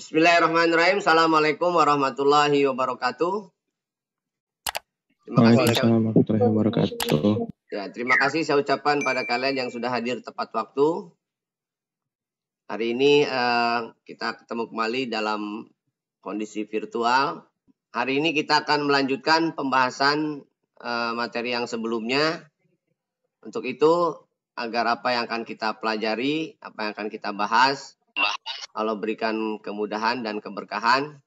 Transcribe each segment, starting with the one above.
Bismillahirrahmanirrahim. Assalamualaikum warahmatullahi wabarakatuh. Waalaikumsalam warahmatullahi wabarakatuh. Ya, terima kasih saya ucapkan pada kalian yang sudah hadir tepat waktu. Hari ini kita ketemu kembali dalam kondisi virtual. Hari ini kita akan melanjutkan pembahasan materi yang sebelumnya. Untuk itu, agar apa yang akan kita pelajari, apa yang akan kita bahas, Allah berikan kemudahan dan keberkahan.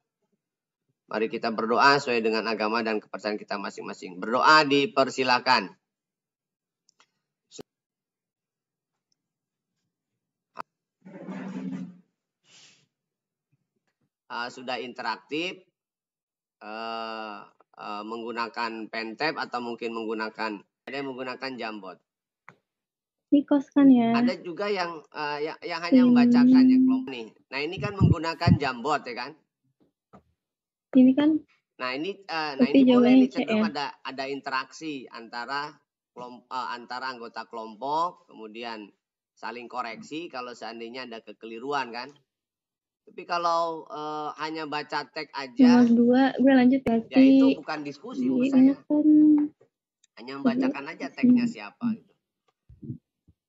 Mari kita berdoa sesuai dengan agama dan kepercayaan kita masing-masing. Berdoa dipersilakan. Sudah interaktif, menggunakan pentap atau mungkin menggunakan Jamboard. Nikos kan ya? Ada juga yang hanya membacakan ya kelompok nih. Nah ini kan menggunakan Jamboard ya kan? Ini kan. Nah ini boleh nih cenderung ada interaksi antara anggota kelompok, kemudian saling koreksi kalau seandainya ada kekeliruan kan. Tapi kalau hanya baca teks aja, nomor 2 gue lanjut ya itu bukan diskusi menurut saya. Hanya membacakan aja teksnya siapa gitu.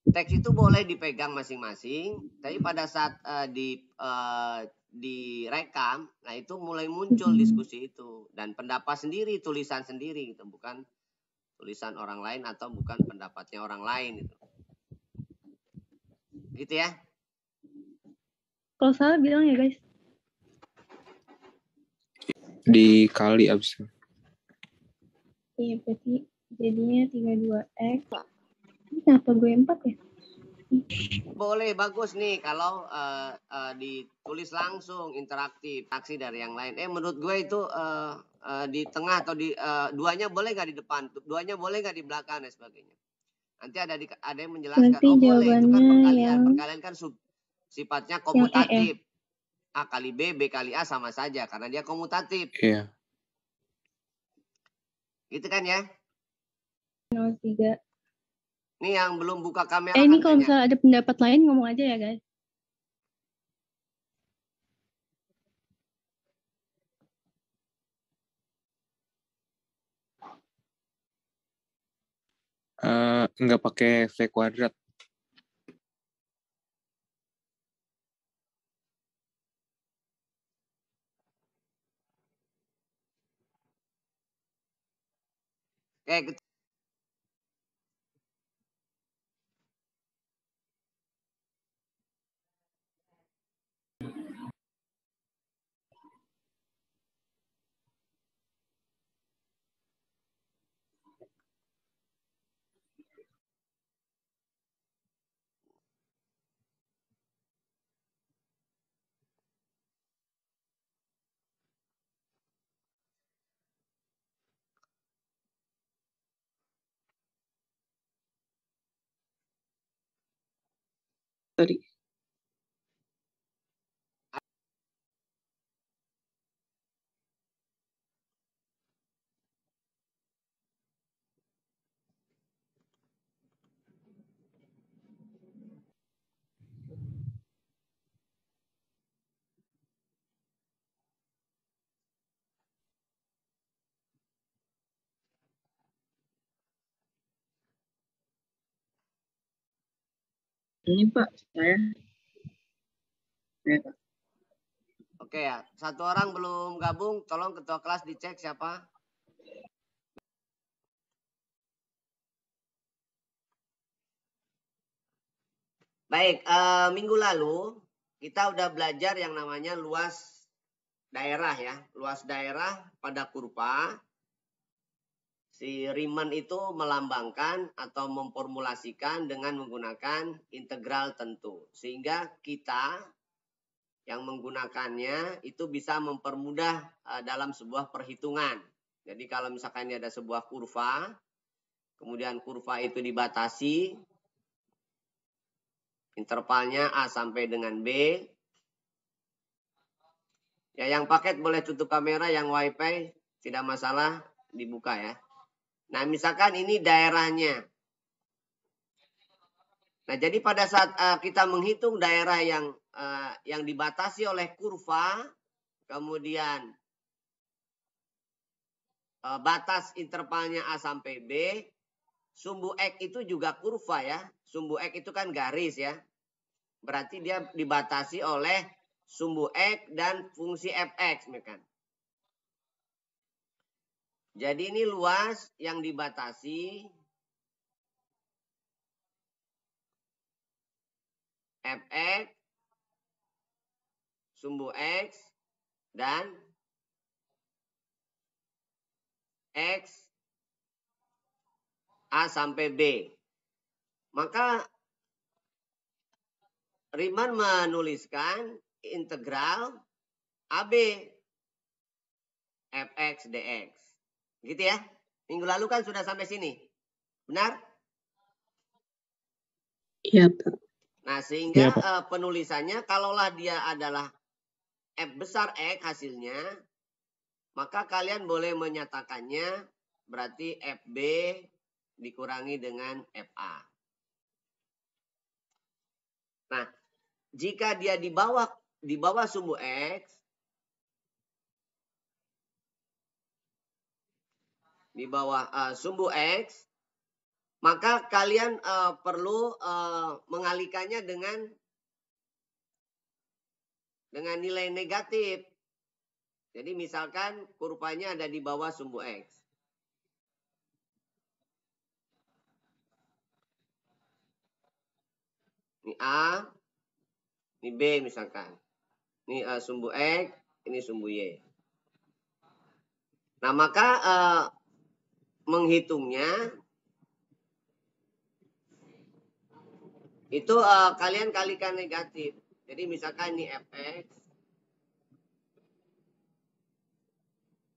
Teks itu boleh dipegang masing-masing, tapi pada saat direkam, nah itu mulai muncul diskusi itu dan pendapat sendiri, tulisan sendiri gitu, bukan tulisan orang lain atau bukan pendapatnya orang lain gitu. Gitu ya. Kalau salah bilang ya guys. Dikali abis. Iya berarti jadinya 32X. Ini kenapa gue 4 ya? Boleh, bagus nih kalau ditulis langsung interaktif, aksi dari yang lain. Menurut gue itu di tengah atau di duanya boleh nggak di depan, duanya boleh nggak di belakang dan sebagainya. Nanti ada yang menjelaskan. Berarti boleh, itu kan perkalian. Yang... Perkalian kan sifatnya komutatif. A kali B, B kali A sama saja karena dia komutatif. Iya. Gitu kan ya? 03. Ini yang belum buka kamera. Ini kalau misalnya ada pendapat lain ngomong aja ya guys. Nggak pakai V kuadrat. Tadi. Ini Pak, saya. Pak. Oke ya, satu orang belum gabung, tolong ketua kelas dicek siapa. Baik, minggu lalu kita udah belajar yang namanya luas daerah ya. Luas daerah pada kurva. Si Riemann itu melambangkan atau memformulasikan dengan menggunakan integral tentu. Sehingga kita yang menggunakannya itu bisa mempermudah dalam sebuah perhitungan. Jadi kalau misalkan ini ada sebuah kurva, kemudian kurva itu dibatasi, intervalnya A sampai dengan B. Ya, yang paket boleh tutup kamera, yang wifi tidak masalah dibuka ya. Nah, misalkan ini daerahnya. Nah, jadi pada saat kita menghitung daerah yang dibatasi oleh kurva, kemudian batas intervalnya A sampai B, sumbu X itu juga kurva ya. Sumbu X itu kan garis ya. Berarti dia dibatasi oleh sumbu X dan fungsi fx. Kan? Jadi ini luas yang dibatasi fx, sumbu X, dan X A sampai B. Maka Riemann menuliskan integral AB fx dx. Gitu ya. Minggu lalu kan sudah sampai sini. Benar? Iya, Pak. Nah, sehingga Iya, penulisannya kalaulah dia adalah F besar X hasilnya, maka kalian boleh menyatakannya berarti FB dikurangi dengan FA. Nah, jika dia di bawah sumbu X, di bawah sumbu X, maka kalian perlu mengalihkannya dengan nilai negatif. Jadi misalkan kurvanya ada di bawah sumbu X. Ini A, ini B misalkan. Ini sumbu X, ini sumbu Y. Nah, maka menghitungnya itu kalian kalikan negatif. Jadi misalkan ini fx.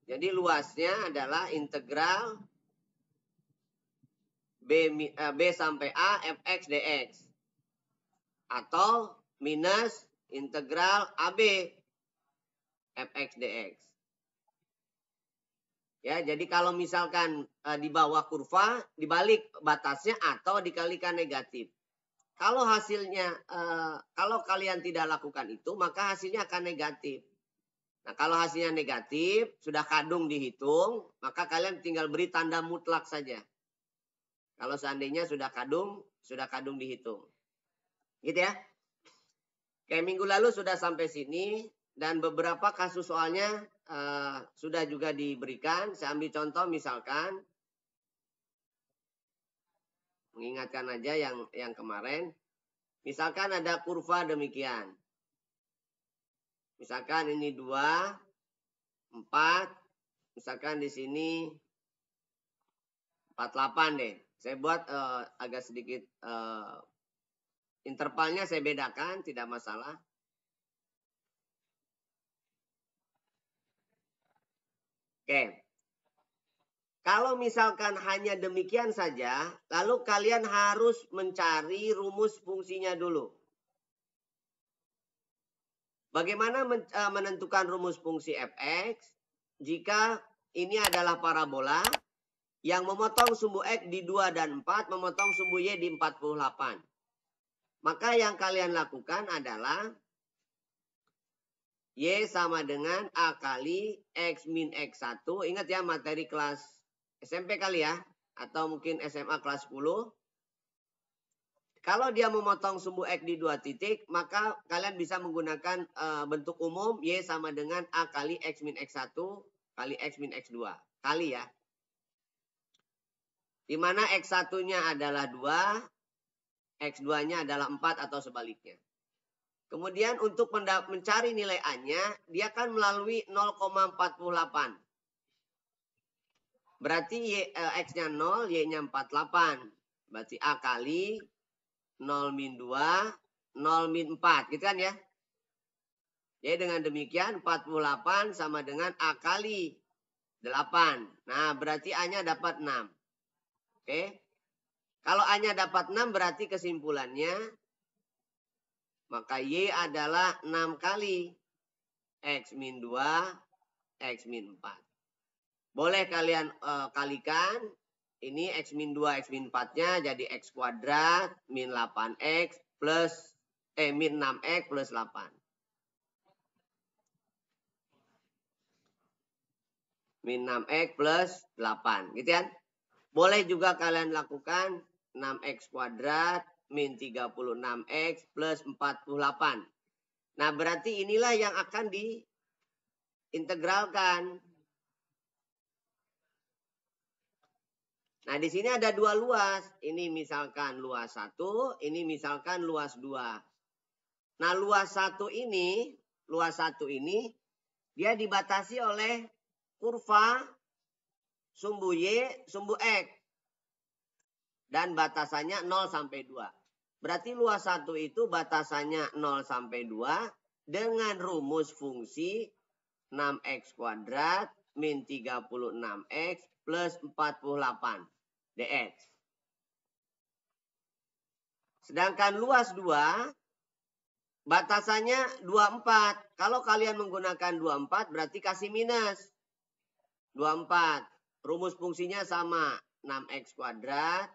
Jadi luasnya adalah integral B sampai A fx dx. Atau minus integral AB fx dx. Ya, jadi kalau misalkan di bawah kurva dibalik batasnya atau dikalikan negatif. Kalau hasilnya, kalau kalian tidak lakukan itu, maka hasilnya akan negatif. Nah, kalau hasilnya negatif, sudah kadung dihitung, maka kalian tinggal beri tanda mutlak saja. Kalau seandainya sudah kadung dihitung. Gitu ya. Kayak minggu lalu sudah sampai sini, dan beberapa kasus soalnya sudah juga diberikan. Saya ambil contoh misalkan, mengingatkan aja yang kemarin. Misalkan ada kurva demikian. Misalkan ini 2, 4, misalkan di sini 48 deh. Saya buat agak sedikit intervalnya saya bedakan, tidak masalah. Oke. Kalau misalkan hanya demikian saja, lalu kalian harus mencari rumus fungsinya dulu. Bagaimana menentukan rumus fungsi fx jika ini adalah parabola yang memotong sumbu X di 2 dan 4, memotong sumbu Y di 48. Maka yang kalian lakukan adalah Y sama dengan A kali X min X1. Ingat ya materi kelas SMP kali ya. Atau mungkin SMA kelas 10. Kalau dia memotong sumbu X di 2 titik, maka kalian bisa menggunakan bentuk umum Y sama dengan A kali X min X1 kali X min X2. Kali ya. Di mana X1-nya adalah 2, X2-nya adalah 4 atau sebaliknya. Kemudian untuk mencari nilai A-nya, dia akan melalui 0,48. Berarti X-nya 0, Y-nya 48. Berarti A kali 0 min 2, 0 min 4. Gitu kan ya? Jadi dengan demikian 48 sama dengan A kali 8. Nah berarti A-nya dapat 6. Oke. Kalau A-nya dapat 6 berarti kesimpulannya maka Y adalah 6 kali X min 2, X min 4. Boleh kalian kalikan Ini X min 2, X min 4-nya jadi X kuadrat min 8X plus, min 6X plus 8. Min 6X plus 8. Gitu kan? Boleh juga kalian lakukan 6X kuadrat min 36X plus 48. Nah, berarti inilah yang akan diintegralkan. Nah, di sini ada dua luas. Ini misalkan luas 1, ini misalkan luas 2. Nah, luas 1 ini dia dibatasi oleh kurva sumbu Y, sumbu X. Dan batasannya 0 sampai 2. Berarti luas 1 itu batasannya 0 sampai 2 dengan rumus fungsi 6X kuadrat min 36X plus 48 dx. Sedangkan luas 2 batasannya 24. Kalau kalian menggunakan 24 berarti kasih minus 24. Rumus fungsinya sama 6X kuadrat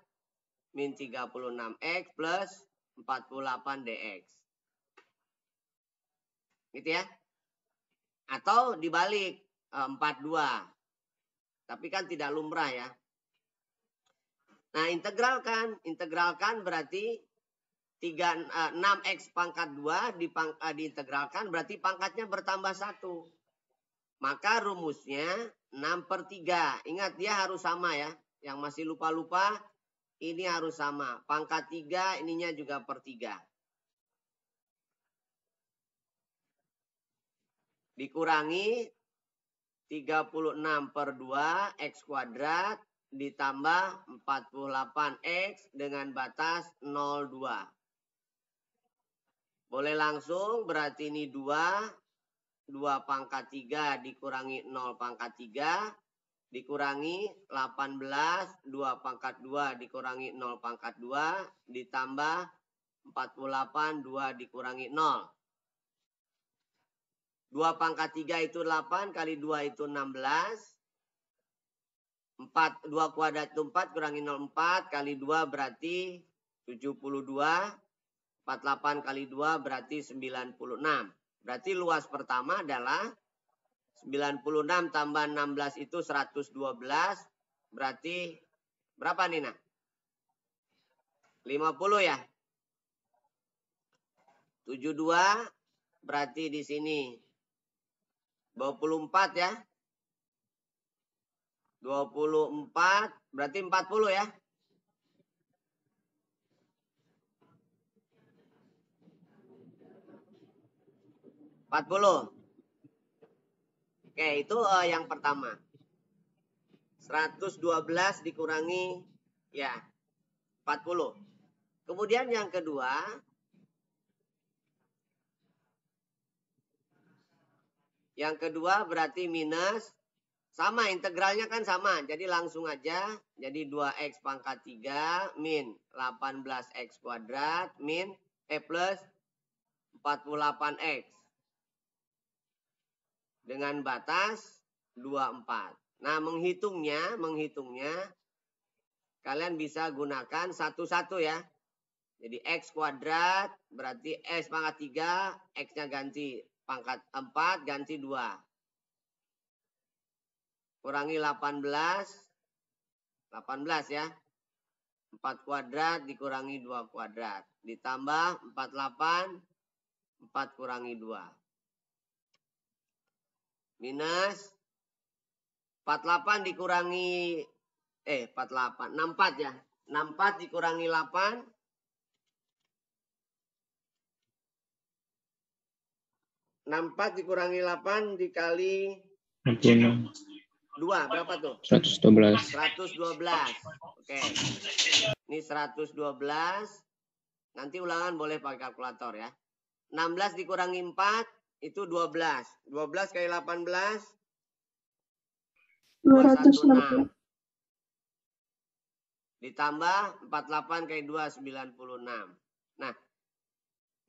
min 36X plus 48 dx. Gitu ya. Atau dibalik 42. Tapi kan tidak lumrah ya. Nah, integralkan berarti 6X pangkat 2 diintegralkan berarti pangkatnya bertambah 1. Maka rumusnya 6/3. Ingat dia harus sama ya. Yang masih lupa-lupa ini harus sama. Pangkat 3 ininya juga per 3. Dikurangi 36/2 X kuadrat ditambah 48X dengan batas 0,2. Boleh langsung berarti ini 2 pangkat 3 dikurangi 0 pangkat 3 dikurangi 18, 2 pangkat 2 dikurangi 0 pangkat 2 ditambah 48, 2 dikurangi 0. 2 pangkat 3 itu 8 kali 2 itu 16. 2 kuadrat itu 4 kurangi 0, 4 kali 2 berarti 72. 48 kali 2 berarti 96. Berarti luas pertama adalah 96 tambah 16 itu 112. Berarti berapa nih nak? 50 ya? 72 berarti di sini 24 ya. 24 berarti 40 ya. Oke, itu yang pertama. 112 dikurangi ya 40. Kemudian yang kedua. Yang kedua berarti minus. Sama, integralnya kan sama. Jadi langsung aja. Jadi 2X pangkat 3 min 18X kuadrat min plus 48X. Dengan batas 24. Nah, menghitungnya kalian bisa gunakan satu-satu ya. Jadi X kuadrat berarti X pangkat 3, X-nya ganti pangkat 4 ganti 2. Kurangi 18 ya. 4 kuadrat dikurangi 2 kuadrat. Ditambah 48, 4 kurangi 2. Minus 48 dikurangi 64 ya. 64 dikurangi 8. 64 dikurangi 8 dikali 66. 2 berapa tuh? 112. 112. Oke. Ini 112. Nanti ulangan boleh pakai kalkulator ya. 16 dikurangi 4 itu 12. 12 kali 18 216. Ditambah 48 kali 2 96. Nah,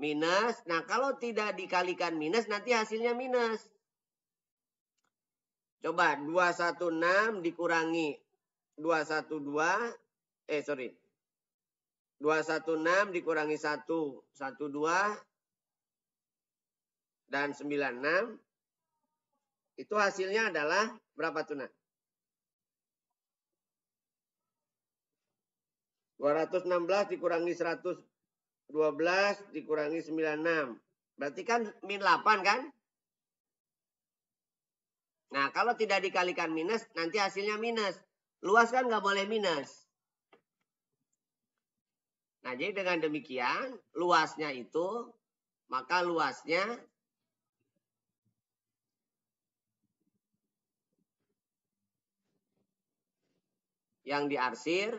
minus. Nah, kalau tidak dikalikan minus nanti hasilnya minus. Coba 216 dikurangi 216 dikurangi 112 dan 96 itu hasilnya adalah berapa tuh, Nak? 216 dikurangi 112 dikurangi 96. Berarti kan min 8 kan? Nah, kalau tidak dikalikan minus, nanti hasilnya minus. Luas kan nggak boleh minus. Nah, jadi dengan demikian, luasnya itu, maka luasnya yang diarsir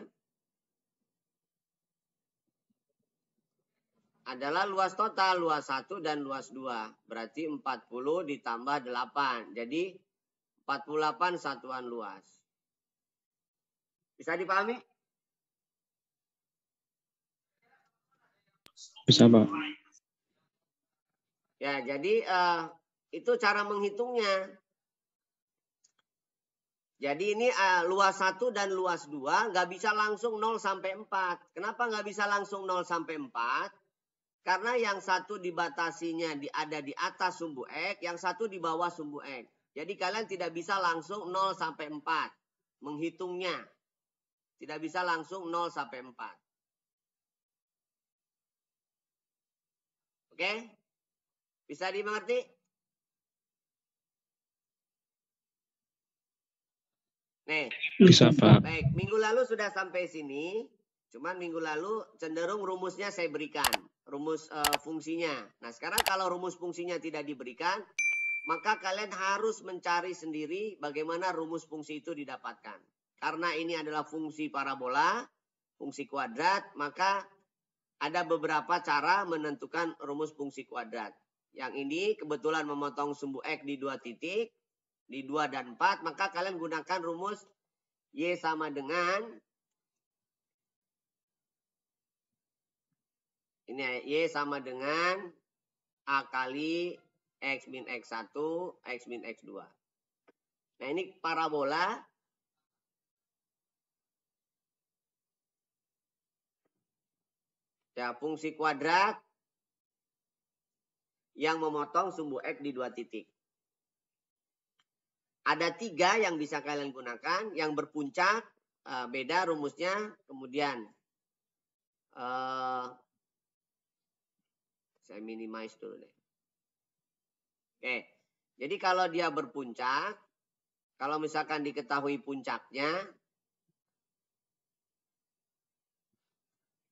adalah luas total, luas 1 dan luas 2. Berarti 40 ditambah 8. Jadi 48 satuan luas. Bisa dipahami? Bisa, Pak. Ya, jadi itu cara menghitungnya. Jadi ini luas 1 dan luas 2 nggak bisa langsung 0 sampai 4. Kenapa nggak bisa langsung 0 sampai 4? Karena yang satu dibatasinya ada di atas sumbu X, yang satu di bawah sumbu X. Jadi kalian tidak bisa langsung 0 sampai 4. Menghitungnya. Tidak bisa langsung 0 sampai 4. Oke? Bisa dimengerti? Nih. Bisa, Pak. Baik, minggu lalu sudah sampai sini. Cuman minggu lalu cenderung rumusnya saya berikan. Rumus fungsinya. Nah, sekarang kalau rumus fungsinya tidak diberikan, maka kalian harus mencari sendiri bagaimana rumus fungsi itu didapatkan. Karena ini adalah fungsi parabola, fungsi kuadrat, maka ada beberapa cara menentukan rumus fungsi kuadrat. Yang ini kebetulan memotong sumbu X di 2 titik, di 2 dan 4, maka kalian gunakan rumus Y sama dengan ini, Y sama dengan A kali X min X1, X min X2. Nah, ini parabola. Ya, fungsi kuadrat yang memotong sumbu X di 2 titik. Ada 3 yang bisa kalian gunakan. Yang berpuncak, beda rumusnya. Kemudian, saya minimize dulu deh. Oke, jadi kalau dia berpuncak, kalau misalkan diketahui puncaknya,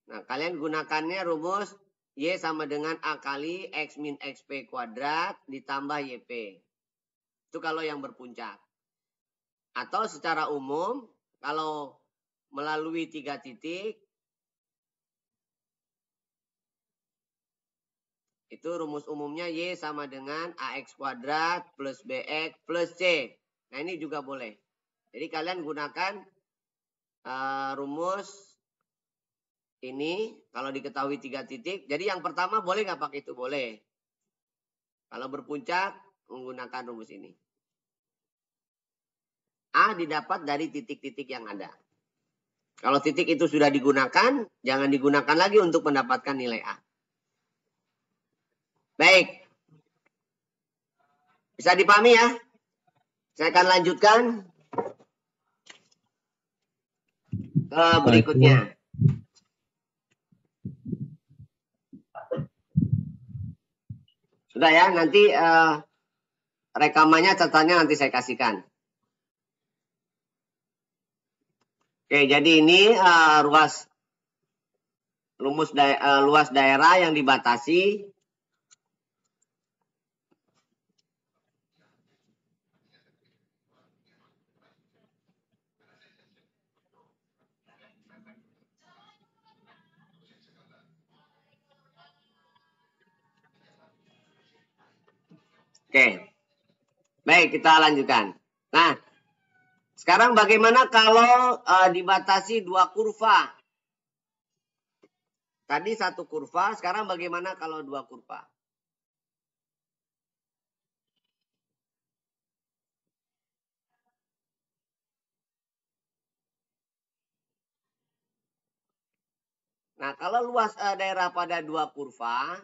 nah kalian gunakannya rumus Y sama dengan A kali X min XP kuadrat ditambah YP. Itu kalau yang berpuncak. Atau secara umum, kalau melalui 3 titik, itu rumus umumnya Y sama dengan AX kuadrat plus BX plus C. Nah, ini juga boleh. Jadi kalian gunakan rumus ini kalau diketahui 3 titik. Jadi yang pertama boleh nggak pakai itu? Boleh. Kalau berpuncak menggunakan rumus ini. A didapat dari titik-titik yang ada. Kalau titik itu sudah digunakan, jangan digunakan lagi untuk mendapatkan nilai A. Baik. Bisa dipahami ya? Saya akan lanjutkan ke berikutnya. Sudah ya, nanti rekamannya, catatannya nanti saya kasihkan. Oke, jadi ini luas daerah yang dibatasi Oke. Baik, kita lanjutkan. Nah, sekarang bagaimana kalau dibatasi 2 kurva? Tadi 1 kurva, sekarang bagaimana kalau 2 kurva? Nah, kalau luas daerah pada dua kurva,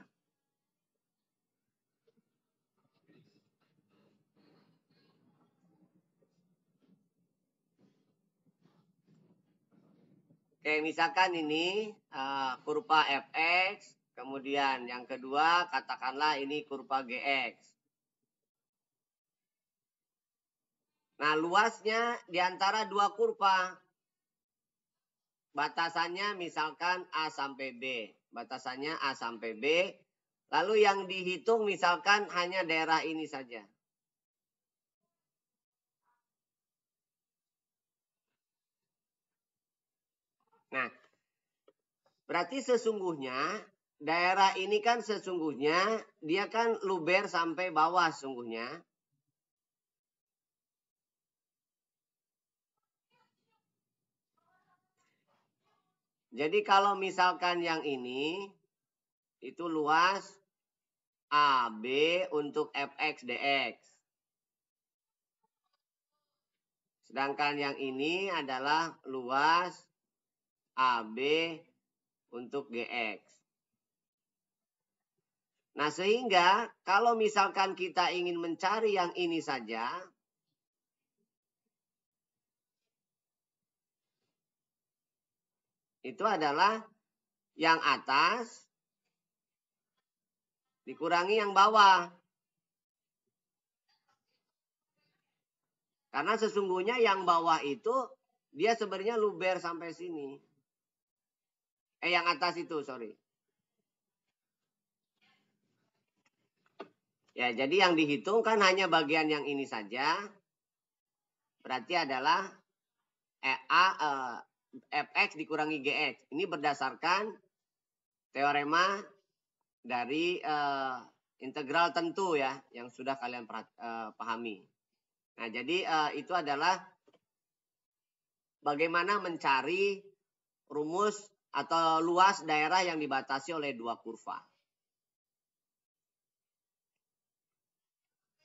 oke, misalkan ini kurva fx, kemudian yang kedua katakanlah ini kurva gx. Nah, luasnya di antara dua kurva, batasannya misalkan A sampai B. Batasannya A sampai B. Lalu yang dihitung misalkan hanya daerah ini saja. Nah, berarti sesungguhnya daerah ini kan sesungguhnya dia kan luber sampai bawah sesungguhnya. Jadi kalau misalkan yang ini itu luas AB untuk fx dx. Sedangkan yang ini adalah luas AB untuk gx. Nah, sehingga kalau misalkan kita ingin mencari yang ini saja, itu adalah yang atas dikurangi yang bawah. Karena sesungguhnya yang bawah itu dia sebenarnya luber sampai sini. Yang atas itu, sorry. Ya, jadi yang dihitung kan hanya bagian yang ini saja. Berarti adalah fx dikurangi gx. Ini berdasarkan teorema dari integral tentu ya, yang sudah kalian pahami. Nah, jadi itu adalah bagaimana mencari rumus atau luas daerah yang dibatasi oleh dua kurva.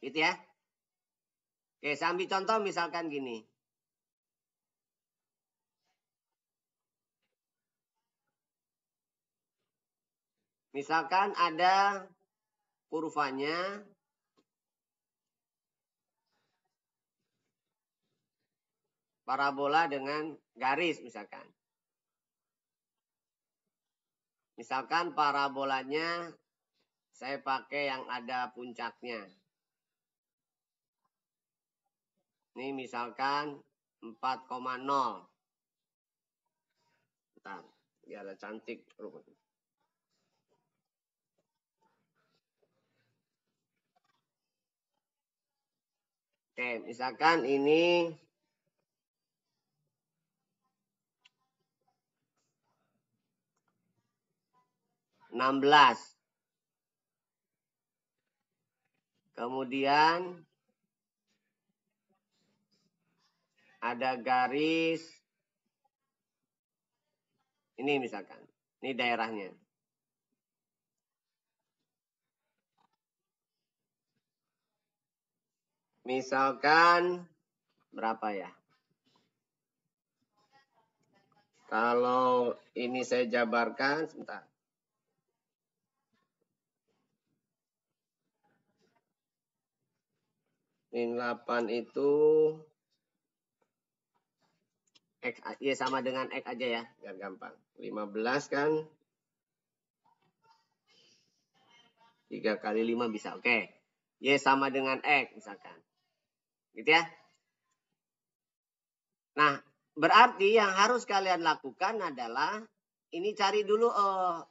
Gitu ya. Oke, saya ambil contoh misalkan gini. Misalkan ada kurvanya parabola dengan garis misalkan. Misalkan parabolanya saya pakai yang ada puncaknya. Ini misalkan 4,0. Bentar, biar cantik. Oke, misalkan ini (16). Kemudian ada garis. Ini misalkan. Ini daerahnya. Misalkan berapa ya? Kalau ini saya jabarkan, sebentar. Min 8 itu X, ya sama dengan X aja ya, biar gampang. 15 kan 3 kali 5 bisa, oke. Y sama dengan X misalkan. Gitu ya. Nah, berarti yang harus kalian lakukan adalah ini cari dulu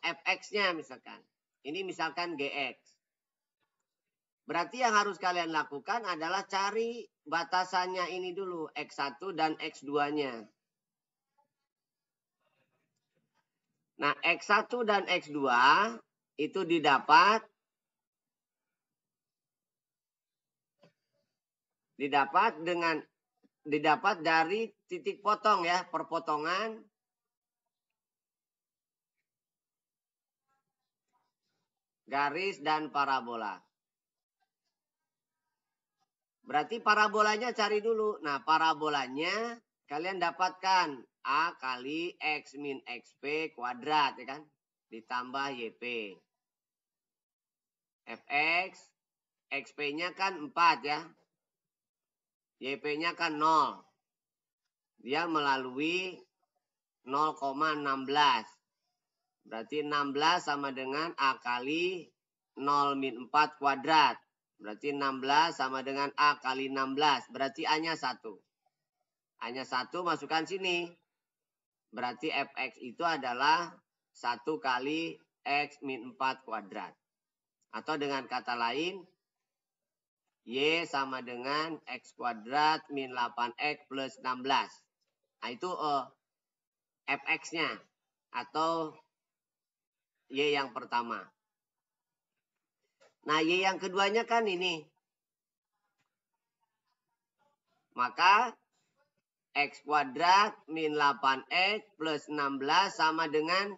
fx-nya misalkan. Ini misalkan gx. Berarti yang harus kalian lakukan adalah cari batasannya ini dulu, x1 dan x2-nya. Nah, x1 dan x2 itu didapat dari titik potong ya, perpotongan garis dan parabola. Berarti parabolanya cari dulu. Nah, parabolanya kalian dapatkan A kali X min XP kuadrat, ya kan? Ditambah YP. Fx, XP-nya kan 4 ya. YP-nya kan 0. Dia melalui 0,16. Berarti 16 sama dengan A kali 0 min 4 kuadrat. Berarti 16 sama dengan A kali 16. Berarti A-nya 1. A-nya 1 masukkan sini. Berarti Fx itu adalah 1 kali X min 4 kuadrat. Atau dengan kata lain, Y sama dengan X kuadrat min 8X plus 16. Nah itu Fx-nya. Atau Y yang pertama. Nah Y yang keduanya kan ini. Maka X kuadrat min 8X plus 16 sama dengan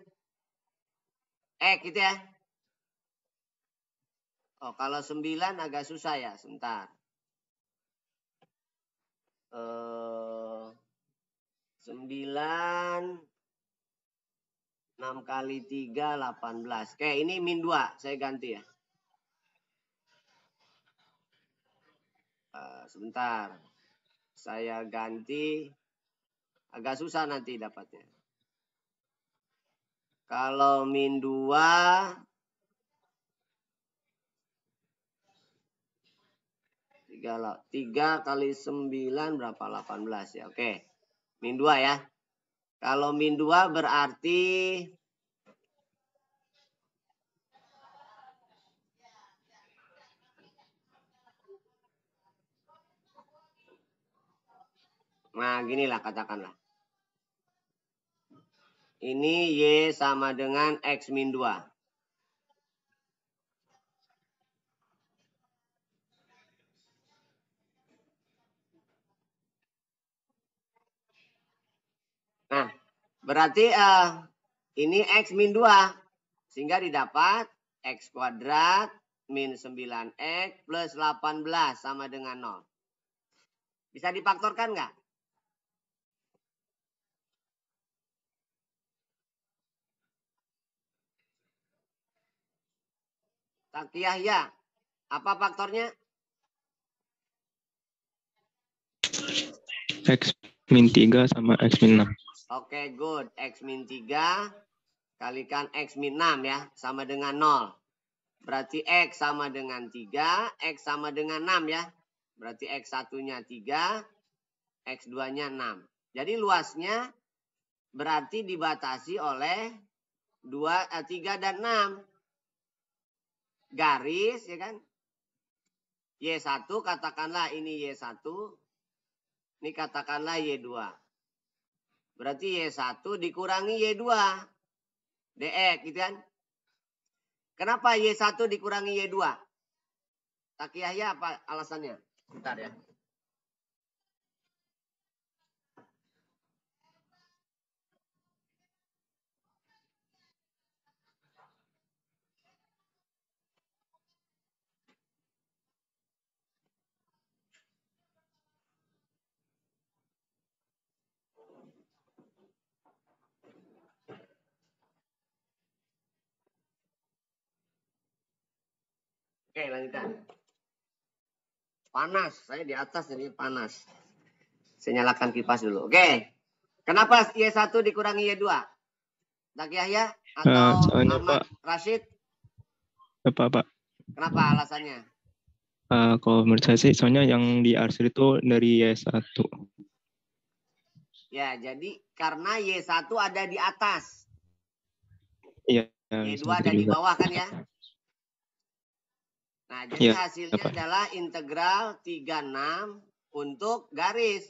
X gitu ya. Oh kalau 9 agak susah ya. Sebentar. 9 6 kali 3, 18. Oke, ini min 2. Saya ganti ya. Sebentar. Saya ganti. Agak susah nanti dapatnya. Kalau min 2. 3 kali 9 berapa? 18 ya. Oke. Min 2 ya. Kalau min 2 berarti nah ginilah katakanlah. Ini Y sama dengan X min 2. Nah, berarti ini X min 2. Sehingga didapat X kuadrat min 9X plus 18 sama dengan 0. Bisa difaktorkan nggak? Takiyah ya. Apa faktornya? X min 3 sama X min 6. Oke, good. X min 3 kalikan X min 6 ya. Sama dengan 0. Berarti X sama dengan 3. X sama dengan 6 ya. Berarti X1-nya 3. X2-nya 6. Jadi luasnya berarti dibatasi oleh 3 dan 6. Garis ya kan. Y1 katakanlah ini Y1. Ini katakanlah Y2. Berarti Y1 dikurangi Y2. DX gitu kan. Kenapa Y1 dikurangi Y2? Takiyah ya apa alasannya? Bentar ya. Oke, lanjutkan. Panas, saya di atas jadi panas. Saya nyalakan kipas dulu. Oke. Kenapa Y1 dikurangi Y2? Takiyah ya atau Soalnya Ahmad Pak, Rashid? Pak. Kenapa alasannya? Kalau menurut saya sih, soalnya yang diarsir itu dari Y1. Ya, jadi karena Y1 ada di atas. Iya. Y2 ada di bawah kan ya? Nah, jadi hasilnya adalah integral 36 untuk garis.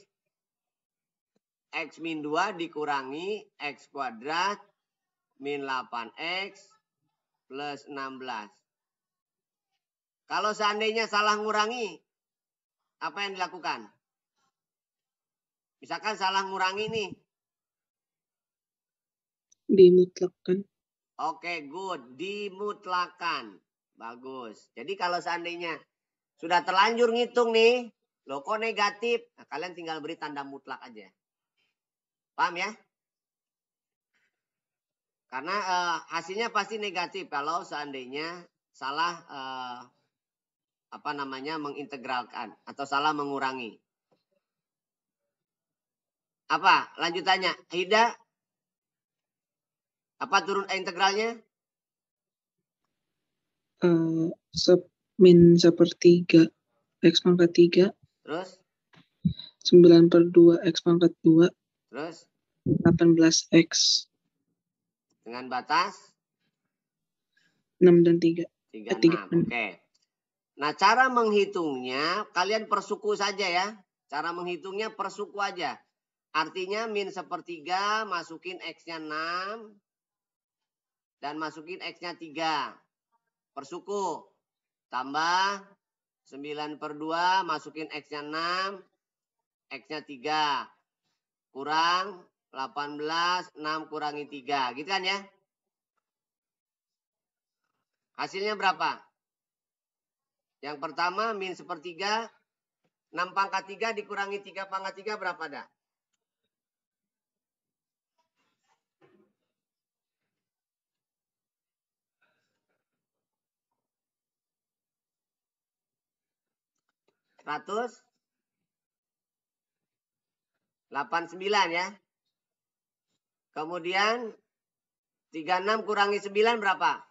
X min 2 dikurangi X kuadrat min 8X plus 16. Kalau seandainya salah ngurangi, apa yang dilakukan? Misalkan salah ngurangi nih. Dimutlakan. Oke, good. Dimutlakan. Bagus. Jadi kalau seandainya sudah terlanjur ngitung nih, loh kok negatif? Nah, kalian tinggal beri tanda mutlak aja. Paham ya? Karena hasilnya pasti negatif kalau seandainya salah mengintegralkan atau salah mengurangi. Apa lanjutannya? Hida, apa turun integralnya? Min sepertiga X pangkat 3. Terus? 9/2 X pangkat 2. Terus? 18X. Dengan batas? 6 dan 3. 36, oke. Nah, cara menghitungnya, kalian persuku saja ya. Cara menghitungnya persuku aja. Artinya min sepertiga, masukin X-nya 6. Dan masukin X-nya 3. Persuku. Tambah 9/2, masukin X-nya 6. X-nya 3. Kurang 18, 6 kurangi 3. Gitu kan ya? Hasilnya berapa? Yang pertama min sepertiga. 6 pangkat 3 dikurangi 3 pangkat 3 berapa dah? Ratus 89 ya. Kemudian 36 kurangi 9 berapa?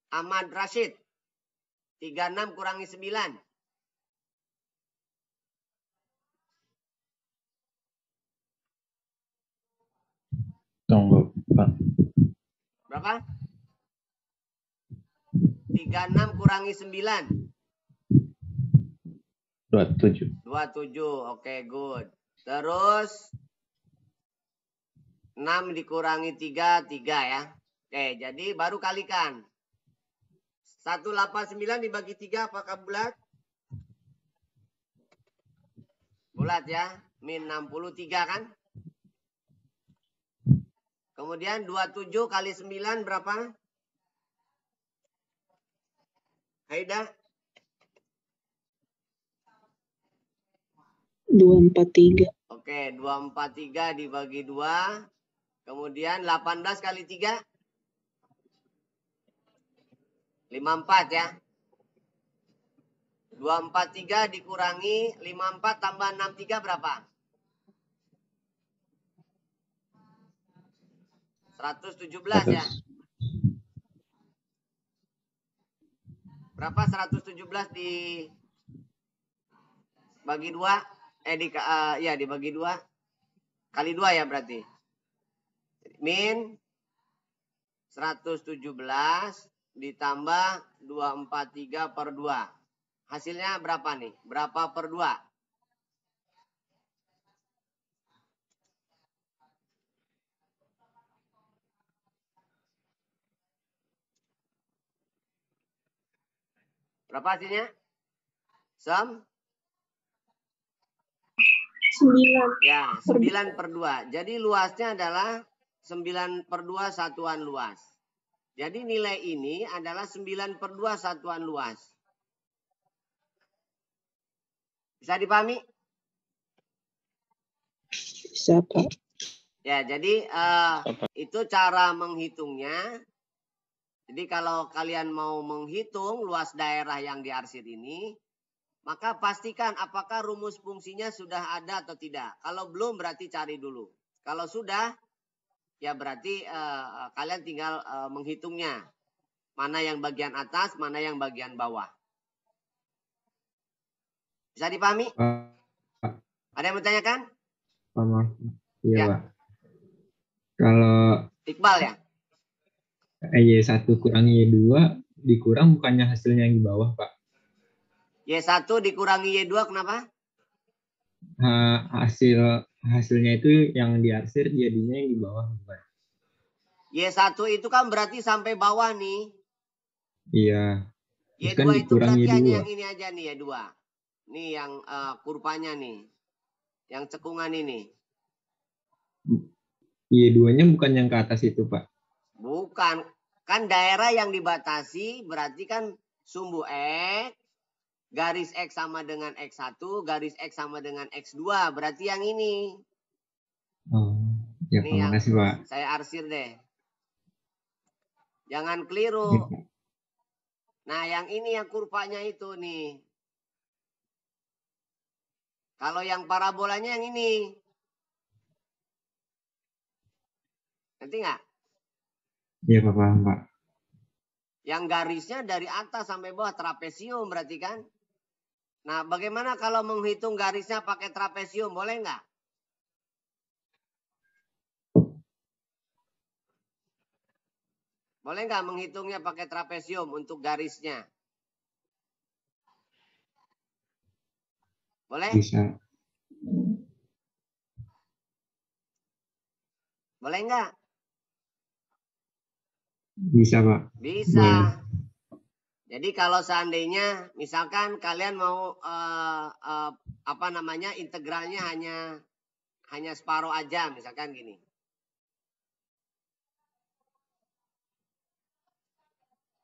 Ahmad Rashid. 36 kurangi 9. Tunggu, Pak. Berapa? 36 kurangi 9. 27. 27. Oke, good. Terus 6 dikurangi 3, 3 ya. Oke, jadi baru kalikan. 189 dibagi 3 apakah bulat? Bulat ya. Min 63 kan? Kemudian 27 kali 9 berapa? Haida? 243. Oke, 243 dibagi 2. Kemudian 18 kali 3. 54 ya. 243 dikurangi 54 tambah 63 berapa? 117 ya. Berapa 117 dibagi 2? Dibagi 2. Kali 2 ya berarti. Min 117 ditambah 243 per 2. Hasilnya berapa nih? Berapa per 2? Berapa hasilnya? 9. Ya, 9/2. Jadi luasnya adalah 9/2 satuan luas. Jadi nilai ini adalah 9/2 satuan luas. Bisa dipahami? Bisa, Pak. Ya, jadi itu cara menghitungnya. Jadi kalau kalian mau menghitung luas daerah yang diarsir ini, maka pastikan apakah rumus fungsinya sudah ada atau tidak. Kalau belum berarti cari dulu. Kalau sudah, ya berarti kalian tinggal menghitungnya. Mana yang bagian atas, mana yang bagian bawah. Bisa dipahami? Ada yang bertanyakan? Paham. Iya, Ya. Pak. Kalau Iqbal ya? Y1 kurangi Y2 dikurang bukannya hasilnya yang di bawah, Pak? Y1 dikurangi Y2 kenapa? Hasilnya itu yang diarsir jadinya yang di bawah, Pak. Y1 itu kan berarti sampai bawah nih. Iya. Terus Y2 kan itu dikurang berarti Y2. hanya yang ini aja nih Y2. Nih yang kurvanya nih. Yang cekungan ini. Y2-nya bukan yang ke atas itu, Pak? Bukan. Kan daerah yang dibatasi berarti kan sumbu X. Garis X sama dengan X1. Garis X sama dengan X2. Berarti yang ini. Oh. Ya, Ini Pak. yang Makasih, Pak. saya arsir deh. Jangan Ya, keliru. Pak. Nah, yang ini yang kurvanya itu nih. Kalau yang parabolanya yang ini. Ngerti nggak? Iya, Pak. Paham, Pak. Yang garisnya dari atas sampai bawah trapesium berarti kan? Nah, bagaimana kalau menghitung garisnya pakai trapesium? Boleh nggak? Boleh nggak menghitungnya pakai trapesium untuk garisnya? Boleh? Bisa. Boleh nggak? Bisa, Pak. Bisa. Boleh. Jadi kalau seandainya misalkan kalian mau integralnya hanya separuh aja, misalkan gini.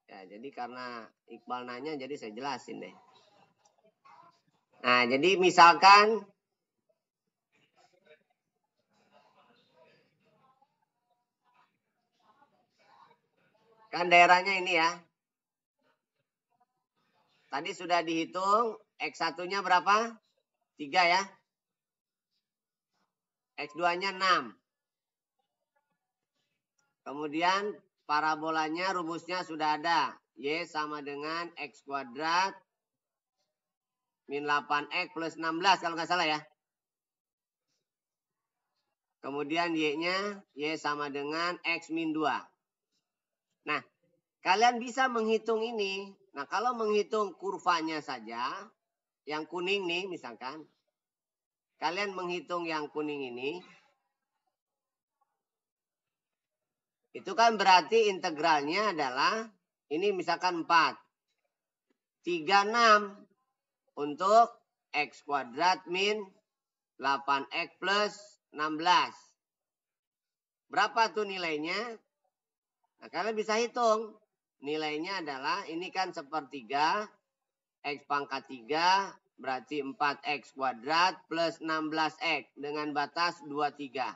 Ya, jadi karena Iqbal nanya, jadi saya jelasin deh. Nah, jadi misalkan kan daerahnya ini ya. Tadi sudah dihitung, X1-nya berapa? 3 ya. X2-nya 6. Kemudian parabolanya rumusnya sudah ada. Y sama dengan X kuadrat min 8X plus 16 kalau nggak salah ya. Kemudian Y-nya Y sama dengan X min 2. Nah, kalian bisa menghitung ini. Nah, kalau menghitung kurvanya saja, yang kuning nih misalkan. Kalian menghitung yang kuning ini. Itu kan berarti integralnya adalah, ini misalkan 4. 36 untuk X kuadrat min 8X plus 16. Berapa tuh nilainya? Nah, kalian bisa hitung. Nilainya adalah, ini kan sepertiga, X pangkat 3, berarti 4X kuadrat plus 16X dengan batas 23.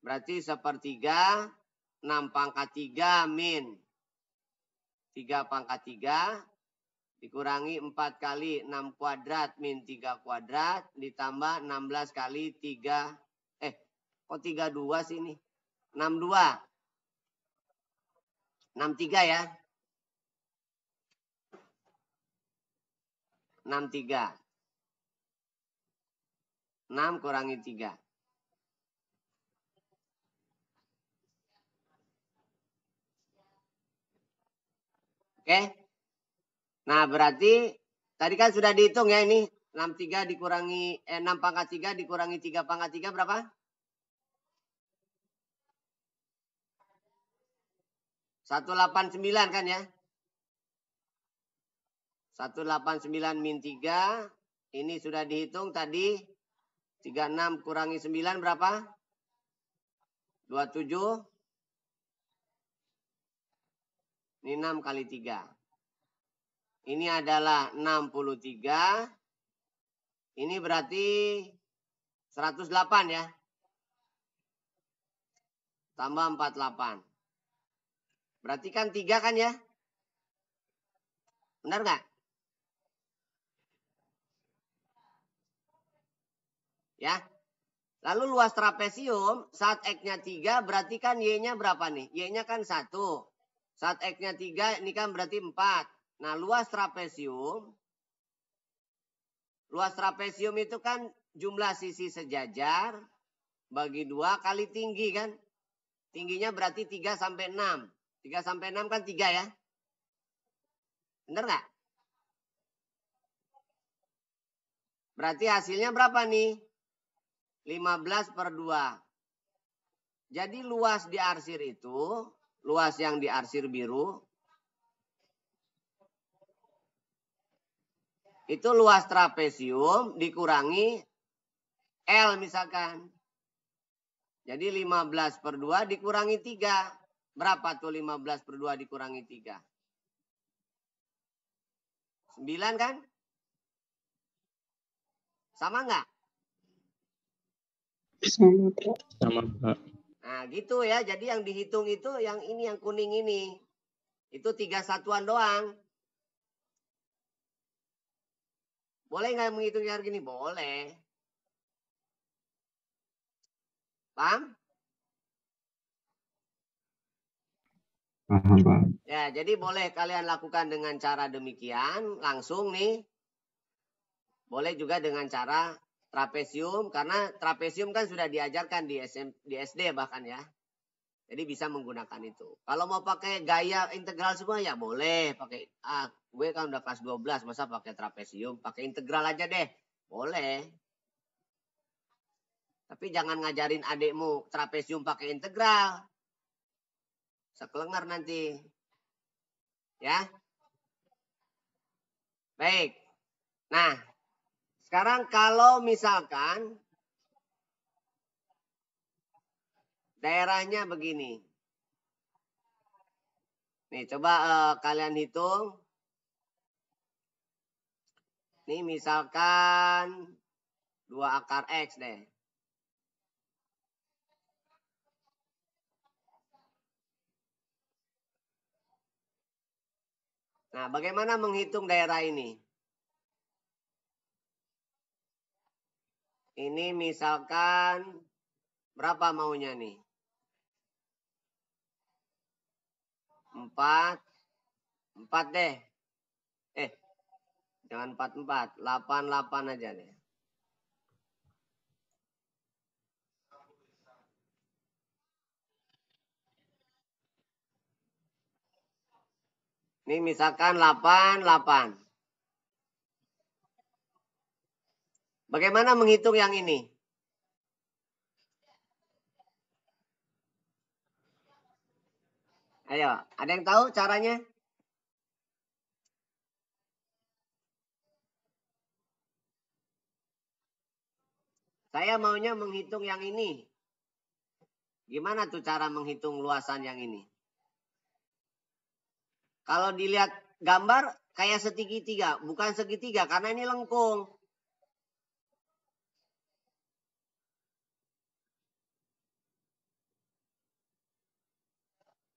Berarti sepertiga, 6 pangkat 3 min 3 pangkat 3, dikurangi 4 kali 6 kuadrat min 3 kuadrat, ditambah 16 kali 3, kok 32 sih ini? 62. 63 ya. 63. 6 kurangi 3. Oke. Nah, berarti tadi kan sudah dihitung ya ini. 63 dikurangi 6 pangkat 3 dikurangi 3 pangkat 3 berapa? 189 kan ya? 189 min 3. Ini sudah dihitung tadi. 36 kurangi 9 berapa? 27. Ini 6 kali 3. Ini adalah 63. Ini berarti 108 ya. Tambah 48. Berarti kan 3 kan ya? Benar nggak? Ya. Lalu luas trapesium saat X-nya 3 berarti kan Y-nya berapa nih? Y-nya kan 1. Saat X-nya 3 ini kan berarti 4. Nah, luas trapesium itu kan jumlah sisi sejajar bagi 2 kali tinggi kan? Tingginya berarti 3 sampai 6. 3 sampai 6 kan 3 ya? Benar nggak? Berarti hasilnya berapa nih? 15/2. Jadi luas di arsir itu, luas yang di arsir biru, itu luas trapesium dikurangi L misalkan. Jadi 15/2 dikurangi 3. Berapa tuh 15/2 dikurangi 3? 9 kan? Sama nggak? Sama, Pak. Sama, Pak. Nah, gitu ya. Jadi yang dihitung itu yang ini, yang kuning ini. Itu 3 satuan doang. Boleh nggak menghitung yang gini? Boleh. Paham? Paham, Pak. Ya, jadi boleh kalian lakukan dengan cara demikian, langsung nih. Boleh juga dengan cara trapesium, karena trapesium kan sudah diajarkan di SD bahkan ya. Jadi bisa menggunakan itu. Kalau mau pakai gaya integral semua ya boleh. Pakai gue kan udah kelas 12, masa pakai trapesium? Pakai integral aja deh. Boleh. Tapi jangan ngajarin adikmu trapesium pakai integral. Sekelenger nanti. Ya. Baik. Nah, sekarang kalau misalkan daerahnya begini. Nih, coba kalian hitung. Nih, misalkan 2 akar X deh. Nah, bagaimana menghitung daerah ini? Ini misalkan berapa maunya nih? 4 deh. Jangan 4, 8 aja deh. Ini misalkan 8. Bagaimana menghitung yang ini? Ayo, ada yang tahu caranya? Saya maunya menghitung yang ini. Gimana tuh cara menghitung luasan yang ini? Kalau dilihat gambar kayak segitiga, bukan segitiga karena ini lengkung.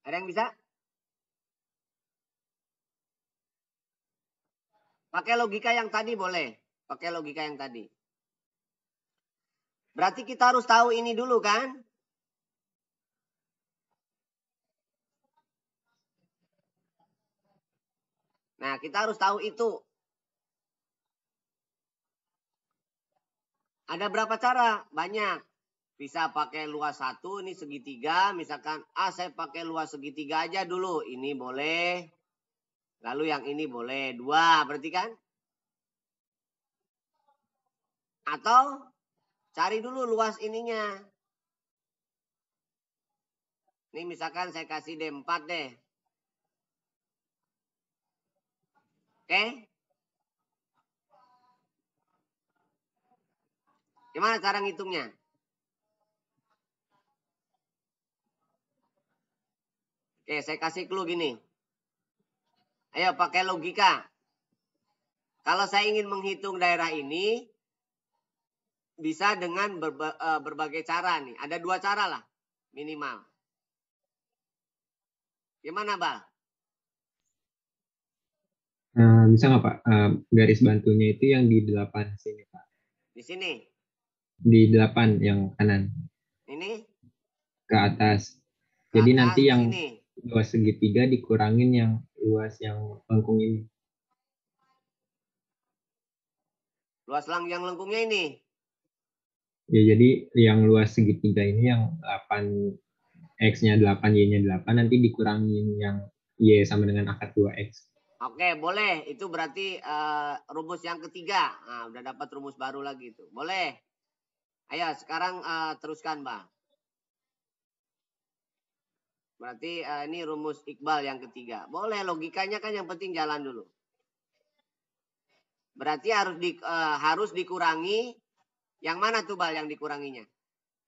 Ada yang bisa? Pakai logika yang tadi boleh. Pakai logika yang tadi. Berarti kita harus tahu ini dulu kan? Nah, kita harus tahu itu. Ada berapa cara? Banyak. Bisa pakai luas 1, ini segitiga. Misalkan, saya pakai luas segitiga aja dulu. Ini boleh. Lalu yang ini boleh. 2, berarti kan? Atau cari dulu luas ininya. Ini misalkan saya kasih D4 deh. Oke? Gimana cara ngitungnya? Oke, saya kasih clue gini. Ayo pakai logika. Kalau saya ingin menghitung daerah ini, bisa dengan berbagai cara nih. Ada 2 cara lah, minimal. Gimana, Bal? Bisa nggak, Pak? Garis bantunya itu yang di 8 sini, Pak. Di sini? Di 8 yang kanan. Ini? Ke atas. Ke Jadi atas, nanti yang sini. luas segitiga dikurangin yang luas yang lengkung ini. Luas yang lengkungnya ini? Ya, jadi yang luas segitiga ini yang 8, X-nya 8, Y-nya 8, nanti dikurangin yang Y sama dengan akar 2X. Oke, boleh. Itu berarti rumus yang ketiga. Nah, udah dapat rumus baru lagi tuh. Boleh. Ayo, sekarang teruskan, Bang. Berarti ini rumus Iqbal yang ketiga. Boleh, logikanya kan yang penting jalan dulu. Berarti harus dikurangi. Yang mana tuh, Bal, yang dikuranginya?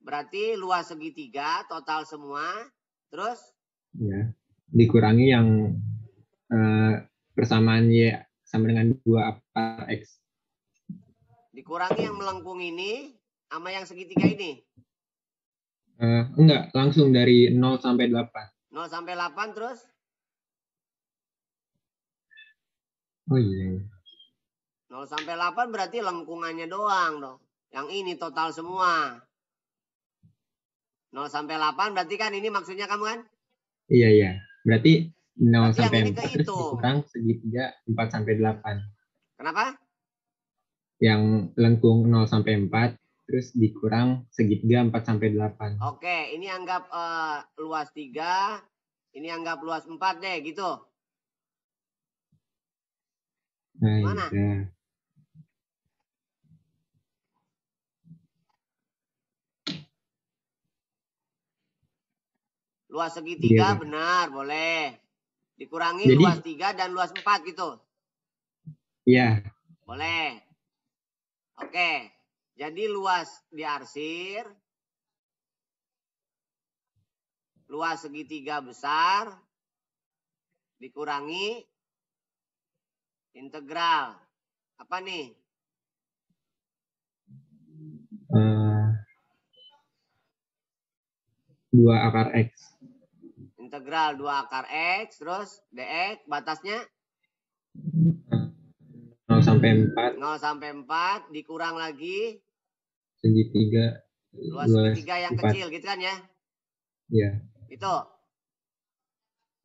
Berarti luas segitiga, total semua. Terus? Ya, dikurangi yang persamaan Y sama dengan 2 akar X. Dikurangi yang melengkung ini sama yang segitiga ini. Enggak, langsung dari 0 sampai 8. 0 sampai 8 terus? Oh iya. 0 sampai 8 berarti lengkungannya doang dong. Yang ini total semua. 0 sampai 8 berarti kan ini maksudnya kamu kan? Iya. Berarti 0 Berarti sampai yang ini 4 terus kehitung. dikurang segitiga 4 sampai 8. Kenapa? Yang lengkung 0 sampai 4 terus dikurang segitiga 4 sampai 8. Oke, ini anggap luas 3, ini anggap luas 4 deh, gitu. Nah, Mana? iya. Luas segitiga Iya. benar, boleh. Dikurangi Jadi, luas 3 dan luas 4 gitu. iya. Boleh. Oke, jadi luas diarsir, luas segitiga besar, dikurangi integral. Apa nih? 2 akar X. Integral 2 akar X, terus dx, batasnya? 0 sampai 4. 0 sampai 4, dikurang lagi Segitiga. luas segitiga yang 4. kecil, gitu kan ya? Iya. Itu?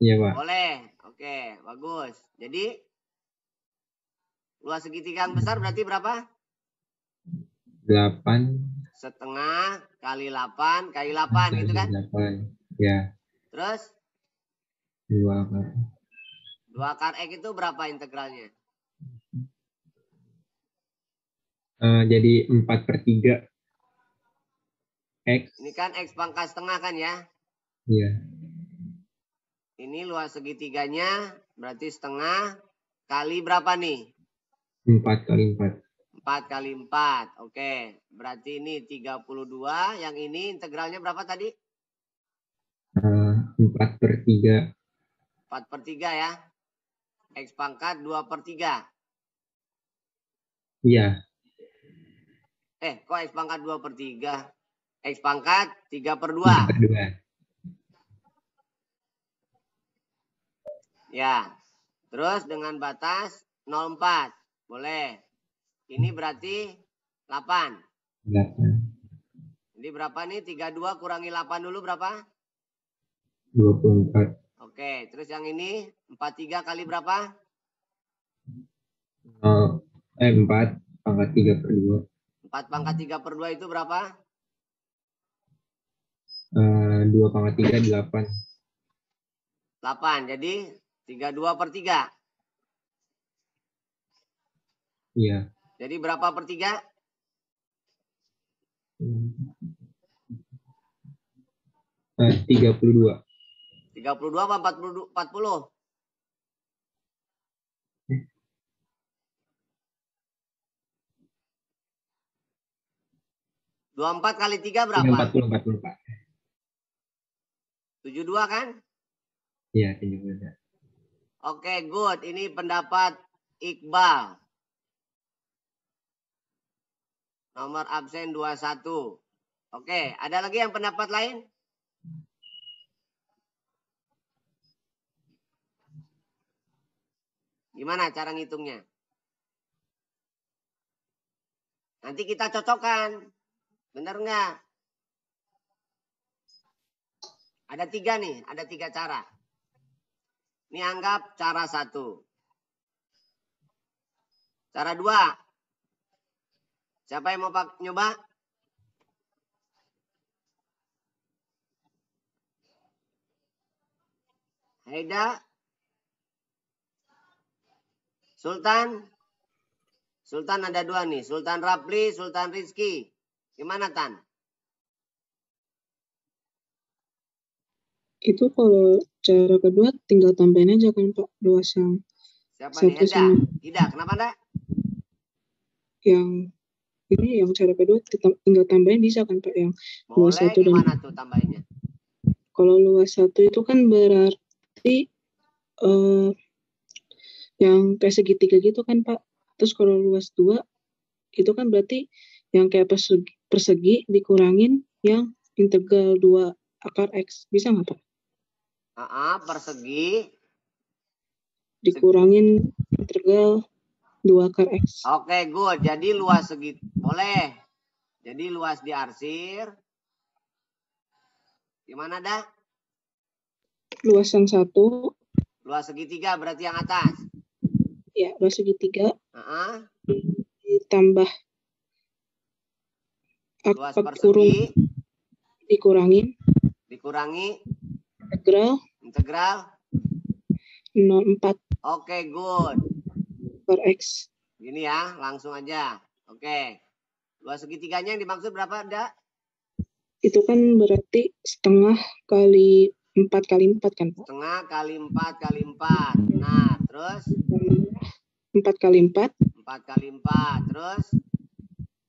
Iya, Pak. Boleh. Oke, bagus. Jadi, luas segitiga yang besar berarti berapa? 8 setengah kali 8 kali 8 gitu kan? 8. Ya. Terus 2 akar. 2 akar X itu berapa integralnya? Jadi 4/3 X. Ini kan X pangkat setengah kan ya? Iya. Ini luas segitiganya berarti setengah kali berapa nih? 4 kali 4. 4 kali 4. Oke, berarti ini 32. Yang ini integralnya berapa tadi? 4/3. 4/3 ya. X pangkat 2/3. Iya. Kok X pangkat 2/3? X pangkat 3/2. 3/2. Ya. Terus dengan batas 0,4. Boleh. Ini berarti 8. 8. Jadi berapa nih? 32 kurangi 8 dulu berapa? 24. Oke, terus yang ini 43 kali berapa? 4 pangkat 3/2. 4 pangkat 3/2 itu berapa? 2 pangkat 3, 8. 8, jadi 32/3. Iya. Jadi berapa per 3? 32. 32 apa 40? 24 kali 3 berapa? 44. 72 kan? Iya, 72. Oke, good. Ini pendapat Iqbal. Nomor absen 21. Oke, ada lagi yang pendapat lain? Gimana cara ngitungnya? Nanti kita cocokkan. Benar nggak? Ada 3 nih, ada 3 cara. Ini anggap cara 1. Cara 2. Siapa yang mau nyoba? Haida? Sultan? Sultan ada 2 nih. Sultan Rapli, Sultan Rizky. Gimana, Tan? Itu kalau cara kedua tinggal tambahin aja kan Pak, luas yang Siapa nih? satu Heda? sama Ida, kenapa enggak? yang ini yang cara kedua tinggal tambahin bisa kan Pak, yang luas Boleh, 1 dan gimana tuh tambahinnya? kalau luas 1 itu kan berarti yang kayak segitiga gitu kan Pak. Terus kalau luas 2 itu kan berarti yang kayak persegi dikurangin yang integral 2 akar X. Bisa nggak, Pak? Persegi. Dikurangin integral 2 akar X. Oke, good. Jadi luas segi, boleh. Jadi luas diarsir. Gimana dah? Luas yang satu. Luas segitiga berarti yang atas. Ya, luas segitiga. Uh-uh. Ditambah Luas akar persegi. kurung dikurangi integral 0,4 Oke, good. per X. Gini ya, langsung aja. Oke. Luas segitiganya yang dimaksud berapa, Dak? Itu kan berarti setengah kali 4 kali 4 kan, Pak? Setengah kali 4 kali 4. Benar. Terus? 4 kali 4. 4 kali 4. Terus?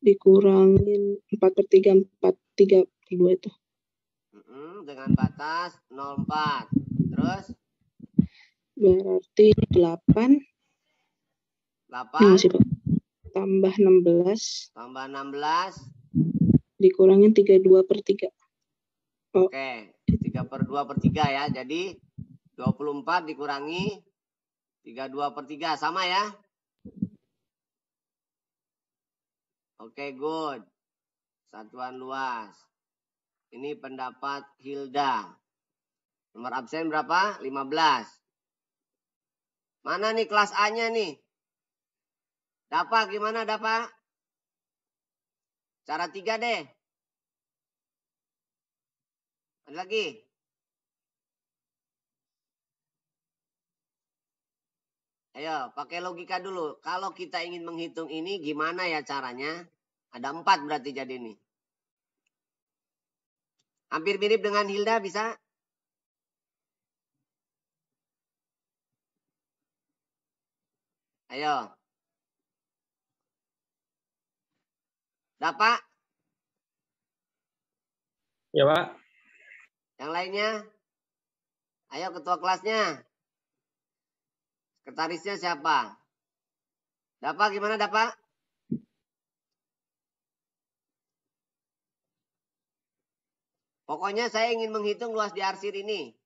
Dikurangin 4 per 3, 4, 3 per 2 itu. Dengan batas 0,4. Terus? Berarti 8. 8. Ini masih, Pak. Tambah 16. Tambah 16. Dikurangin 32 per 3. Oh. Oke. 3 per 2 per 3 ya. Jadi 24 dikurangi 32 per 3. Sama ya? Oke, good. Satuan luas. Ini pendapat Hilda. Nomor absen berapa? 15. Mana nih kelas A-nya nih? Dapa, gimana Dapa? Cara 3 deh. Ada lagi? Ayo, pakai logika dulu. Kalau kita ingin menghitung ini, gimana ya caranya? Ada 4 berarti jadi ini. Hampir mirip dengan Hilda, bisa? Ayo. Dapa? Ya, Pak. Yang lainnya? Ayo, ketua kelasnya. Sekretarisnya siapa? Dapa, gimana Dapa? Pokoknya saya ingin menghitung luas diarsir ini.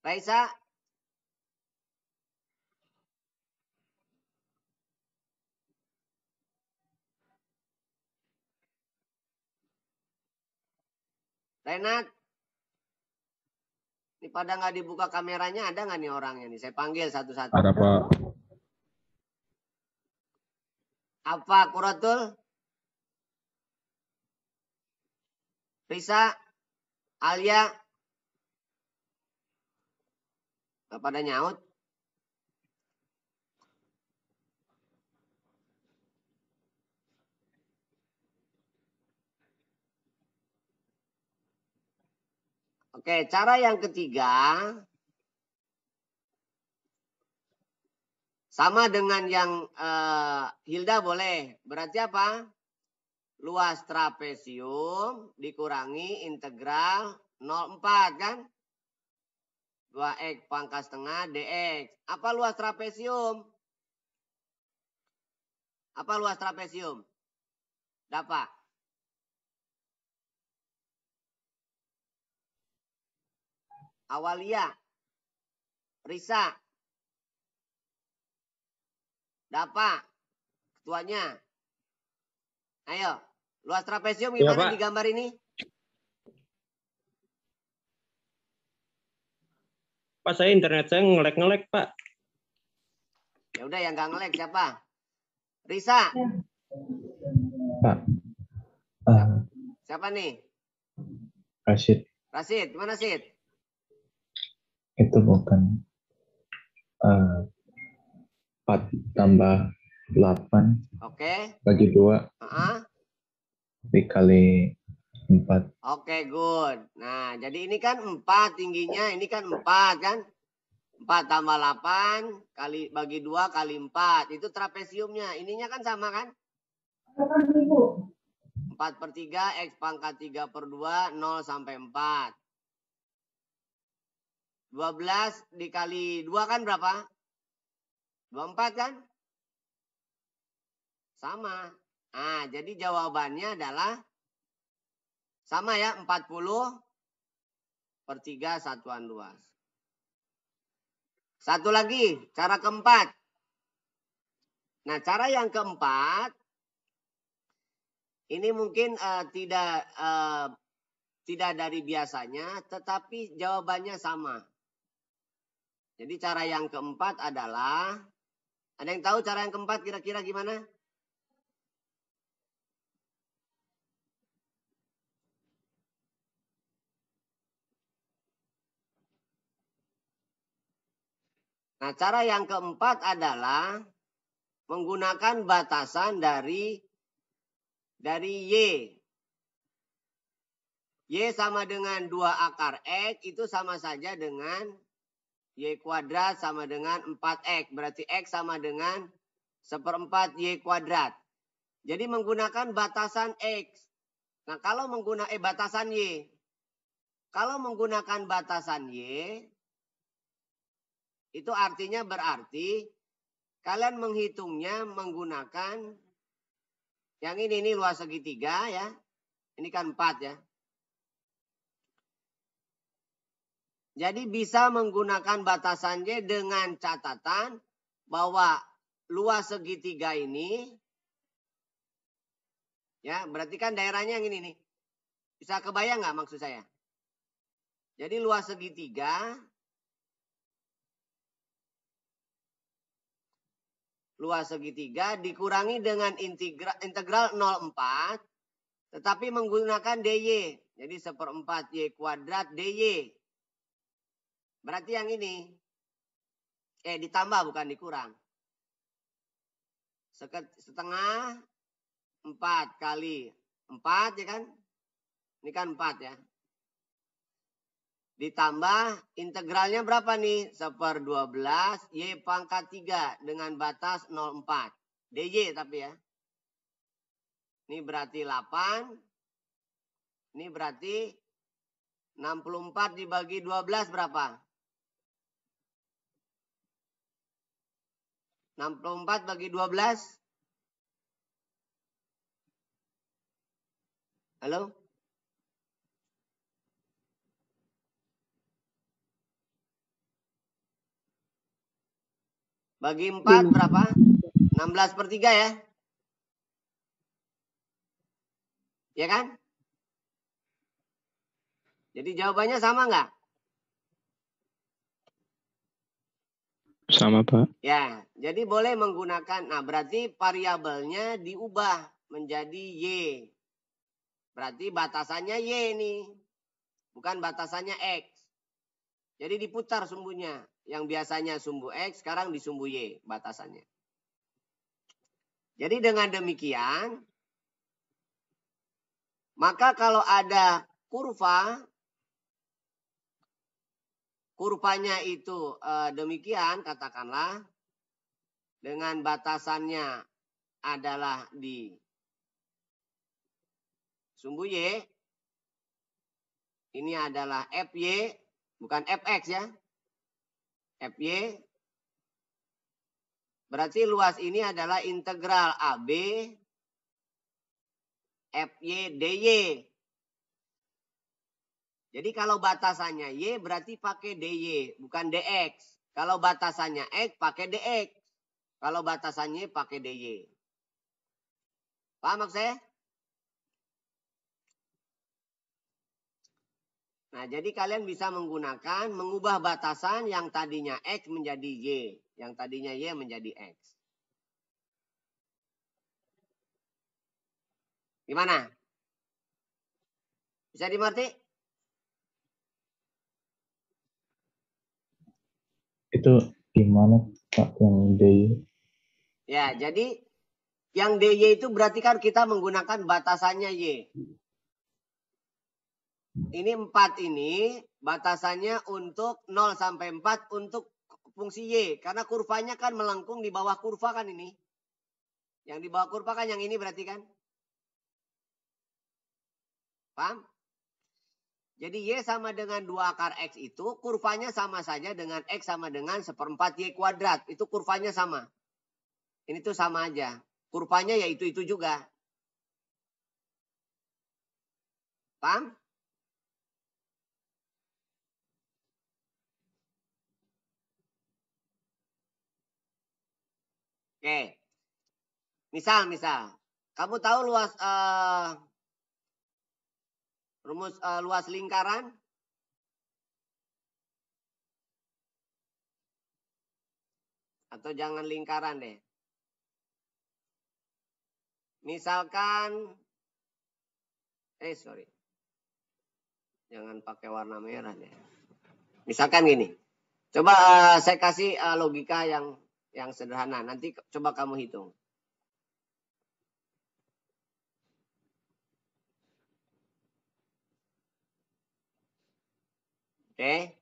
Raisa? Renat? Ini pada nggak dibuka kameranya, ada nggak nih orangnya nih? Saya panggil satu-satu. Ada, Pak. Apa, Kuratul? Risa? Alia? Nggak pada nyaut? Oke, cara yang ketiga. Sama dengan yang Hilda boleh. Berarti apa? Luas trapesium dikurangi integral 0,4 kan? 2x pangkat setengah dx. Apa luas trapesium? Apa luas trapesium? Dapat. Awalia. Risa. Dapat. Ketuanya. Ayo. Luas trapesium gimana Pak. di gambar ini? Pak, saya internet saya ngelek-ngelek, Pak. Ya udah yang nggak ngelek siapa? Risa. Pak. Siapa nih? Rashid. Rashid, gimana Sid? Itu bukan 4 tambah 8. Oke. Bagi 2. Dikali 4. Oke, good. Nah, jadi ini kan 4 tingginya, ini kan 4 kan? 4 tambah 8 kali bagi 2 kali 4. Itu trapesiumnya. Ininya kan sama kan? 4 per 3, X pangkat 3 per 2, 0 sampai 4. 12 dikali 2 kan berapa? 24 kan? Sama. Nah, jadi jawabannya adalah sama ya, 40/3 satuan luas. Satu lagi, cara keempat. Nah, cara yang keempat, ini mungkin tidak dari biasanya, tetapi jawabannya sama. Jadi cara yang keempat adalah, ada yang tahu cara yang keempat kira-kira gimana? Nah, cara yang keempat adalah menggunakan batasan dari Y. Y sama dengan 2 akar X itu sama saja dengan Y kuadrat sama dengan 4X. Berarti X sama dengan 1/4 Y kuadrat. Jadi menggunakan batasan X. Nah, kalau menggunakan batasan Y. Kalau menggunakan batasan Y, itu artinya berarti kalian menghitungnya menggunakan yang ini luas segitiga ya. Ini kan 4 ya. Jadi bisa menggunakan batasan Y dengan catatan bahwa luas segitiga ini, ya berarti kan daerahnya yang ini nih. Bisa kebayang nggak maksud saya? Jadi luas segitiga dikurangi dengan integral 0,4, tetapi menggunakan dy. Jadi 1/4 Y kuadrat dy. Berarti yang ini. Ditambah bukan dikurang. Setengah 4 kali 4 ya kan. Ini kan 4 ya. Ditambah integralnya berapa nih? 1/12 Y pangkat 3 dengan batas 0,4. dy tapi ya. Ini berarti 8. Ini berarti 64 dibagi 12 berapa? 64 bagi 12. Halo? Bagi 4 berapa? 16/3 ya? Ya kan? Jadi jawabannya sama nggak? Sama, Pak. Ya, jadi boleh menggunakan, nah berarti variabelnya diubah menjadi Y. Berarti batasannya Y nih, bukan batasannya X. Jadi diputar sumbunya. Yang biasanya sumbu X, sekarang di sumbu Y batasannya. Jadi dengan demikian, maka kalau ada kurvanya itu demikian, katakanlah, dengan batasannya adalah di sumbu Y, ini adalah FY, bukan FX ya, FY, berarti luas ini adalah integral AB FY DY. Jadi kalau batasannya Y berarti pakai DY, bukan DX. Kalau batasannya X pakai DX. Kalau batasannya pakai DY. Paham maksud saya? Nah, jadi kalian bisa mengubah batasan yang tadinya X menjadi Y. Yang tadinya Y menjadi X. Gimana? Bisa dimengerti? Itu gimana, Pak, yang DY? Ya, jadi yang DY itu berarti kan kita menggunakan batasannya Y. Ini 4 ini batasannya untuk 0 sampai 4 untuk fungsi Y. Karena kurvanya kan melengkung di bawah kurva kan ini. Yang di bawah kurva kan yang ini berarti kan. Paham? Jadi Y sama dengan 2 akar X itu kurvanya sama saja dengan X sama dengan 1/4 Y kuadrat. Itu kurvanya sama. Ini tuh sama aja. Kurvanya ya itu juga. Paham? Oke. Misal. Kamu tahu rumus luas lingkaran? Atau jangan lingkaran deh. Misalkan, sorry. Jangan pakai warna merah deh. Misalkan gini. Coba saya kasih logika yang sederhana. Nanti coba kamu hitung. Oke.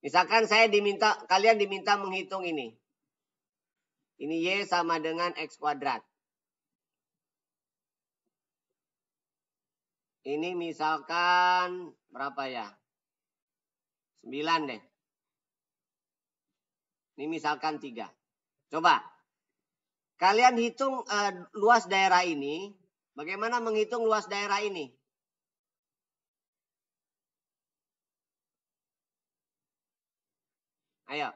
Misalkan kalian diminta menghitung ini. Ini Y sama dengan X kuadrat. Ini misalkan berapa ya? 9 deh. Ini misalkan 3. Coba. Kalian hitung luas daerah ini. Bagaimana menghitung luas daerah ini? Ayo.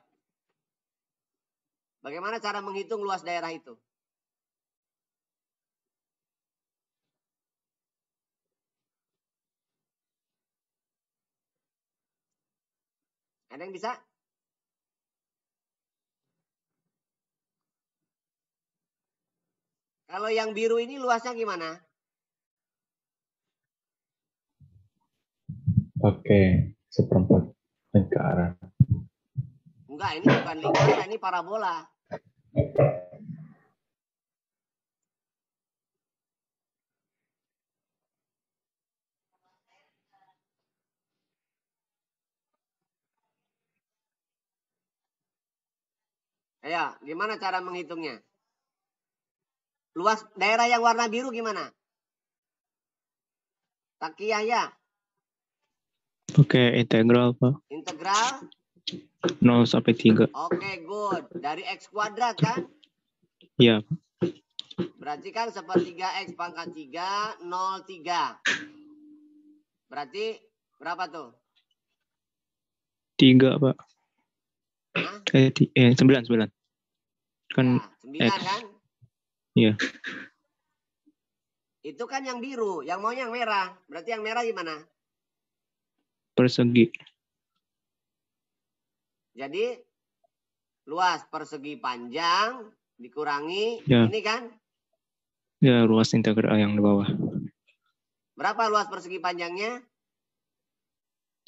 Bagaimana cara menghitung luas daerah itu? Ada yang bisa? Kalau yang biru ini luasnya gimana? Pakai 1/4 lingkaran. Enggak, ini bukan lingkaran, ini parabola. Ayo, gimana cara menghitungnya? Luas daerah yang warna biru gimana? Takiyah ya? Oke, integral, Pak. Integral? 0 sampai 3. Oke, good. Dari X kuadrat kan? Iya. Berarti kan 1/3 X pangkat 3, 0, 3. Berarti berapa tuh? 3, Pak. Hah? 9. Kan Ya, 9 X. kan? Iya. Itu kan yang biru, yang mau yang merah. Berarti yang merah gimana? Persegi. Jadi luas persegi panjang dikurangi Ya. ini kan? Ya, luas integral yang di bawah. Berapa luas persegi panjangnya?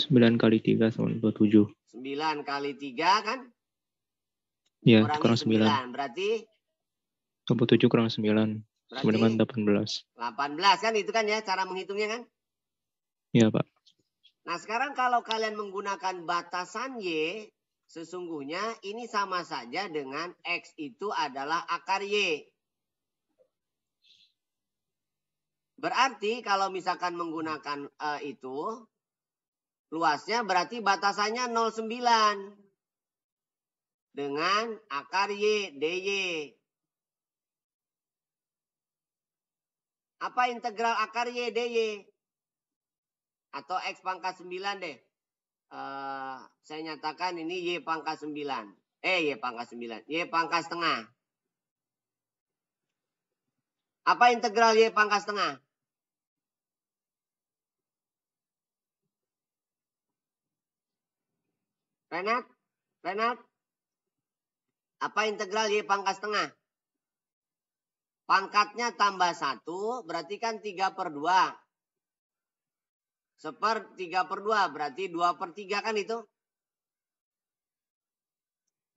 9 kali 3 sama 27. 9 kali 3 kan? Ya, Kurangi kurang 9. Berarti 27 kurang 9. Sama dengan 18. 18 kan itu kan ya cara menghitungnya kan? Iya, Pak. Nah sekarang kalau kalian menggunakan batasan Y, sesungguhnya ini sama saja dengan X itu adalah akar Y. Berarti kalau misalkan menggunakan itu, luasnya berarti batasannya 0,9. Dengan akar Y, DY. Apa integral akar Y, DY? Atau X pangkat 9 deh. Saya nyatakan ini Y pangkat 9. Y pangkat 9. Y pangkat setengah. Apa integral Y pangkat setengah? Renat? Apa integral Y pangkat setengah? Pangkatnya tambah 1, berarti kan 3/2. 3/2, berarti 2/3 kan itu?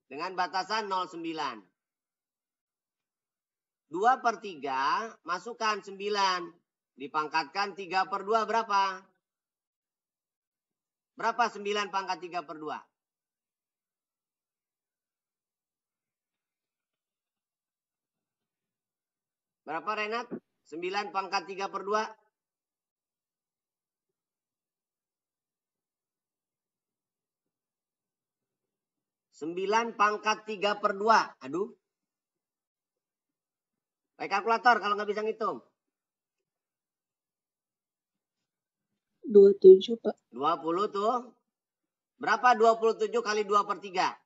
Dengan batasan 0,9. 2/3, masukkan 9. Dipangkatkan 3/2 berapa? Berapa 9 pangkat 3/2? Berapa Renat? 9 pangkat 3/2. Sembilan pangkat 3/2. Aduh. Pakai kalkulator kalau nggak bisa ngitung. 27, Pak. 20 tuh. Berapa 27 kali 2/3?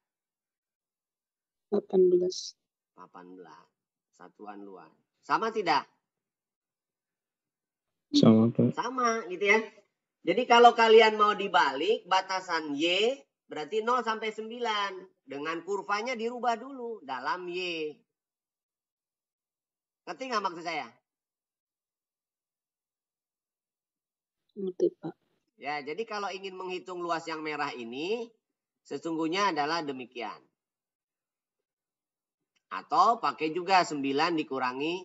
18. 18. Satuan luas. Sama tidak? Sama, Pak. Sama gitu ya. Jadi kalau kalian mau dibalik batasan Y berarti 0 sampai 9. Dengan kurvanya dirubah dulu dalam Y. Ngerti nggak maksud saya? Ngerti, Pak. Ya, jadi kalau ingin menghitung luas yang merah ini, sesungguhnya adalah demikian. Atau pakai juga 9 dikurangi,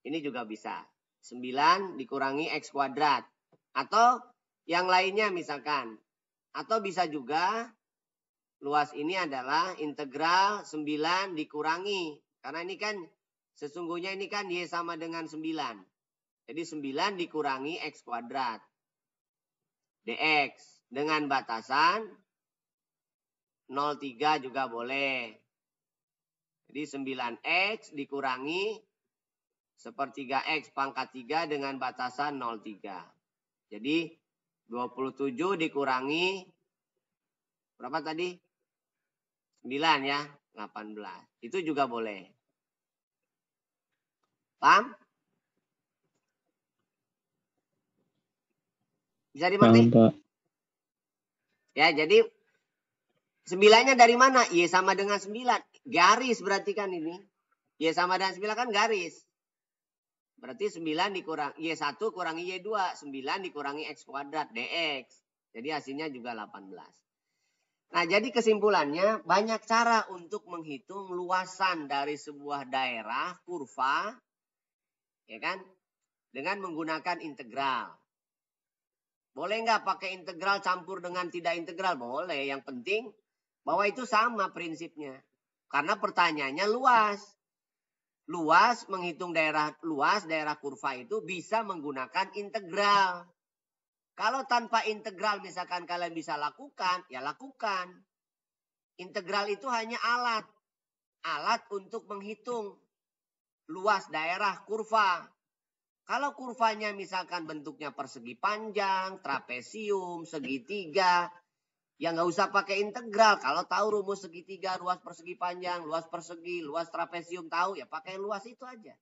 ini juga bisa. 9 dikurangi X kuadrat. Atau yang lainnya misalkan. Atau bisa juga luas ini adalah integral 9 dikurangi. Karena ini kan sesungguhnya ini kan Y sama dengan 9. Jadi 9 dikurangi X kuadrat. dx dengan batasan 0,3 juga boleh. Jadi 9x dikurangi sepertiga X pangkat 3 dengan batasan 0,3. Jadi 27 dikurangi berapa tadi? 9 ya, 18. Itu juga boleh. Paham? Bisa dimengerti? Paham, Pak. Ya, jadi 9-nya dari mana? Y sama dengan 9. Garis berarti kan ini. Y sama dengan 9 kan garis. Berarti 9 dikurangi Y1 kurangi Y2. 9 dikurangi X kuadrat dx. Jadi hasilnya juga 18. Nah, jadi kesimpulannya banyak cara untuk menghitung luasan dari sebuah daerah kurva. Ya kan? Dengan menggunakan integral. Boleh nggak pakai integral campur dengan tidak integral? Boleh. Yang penting bahwa itu sama prinsipnya. Karena pertanyaannya luas. Luas, menghitung daerah luas, daerah kurva itu bisa menggunakan integral. Kalau tanpa integral misalkan kalian bisa lakukan, ya lakukan. Integral itu hanya alat. Alat untuk menghitung luas daerah kurva. Kalau kurvanya misalkan bentuknya persegi panjang, trapesium, segitiga, ya nggak usah pakai integral. Kalau tahu rumus segitiga, luas persegi panjang, luas persegi, luas trapesium tahu, ya pakai luas itu aja.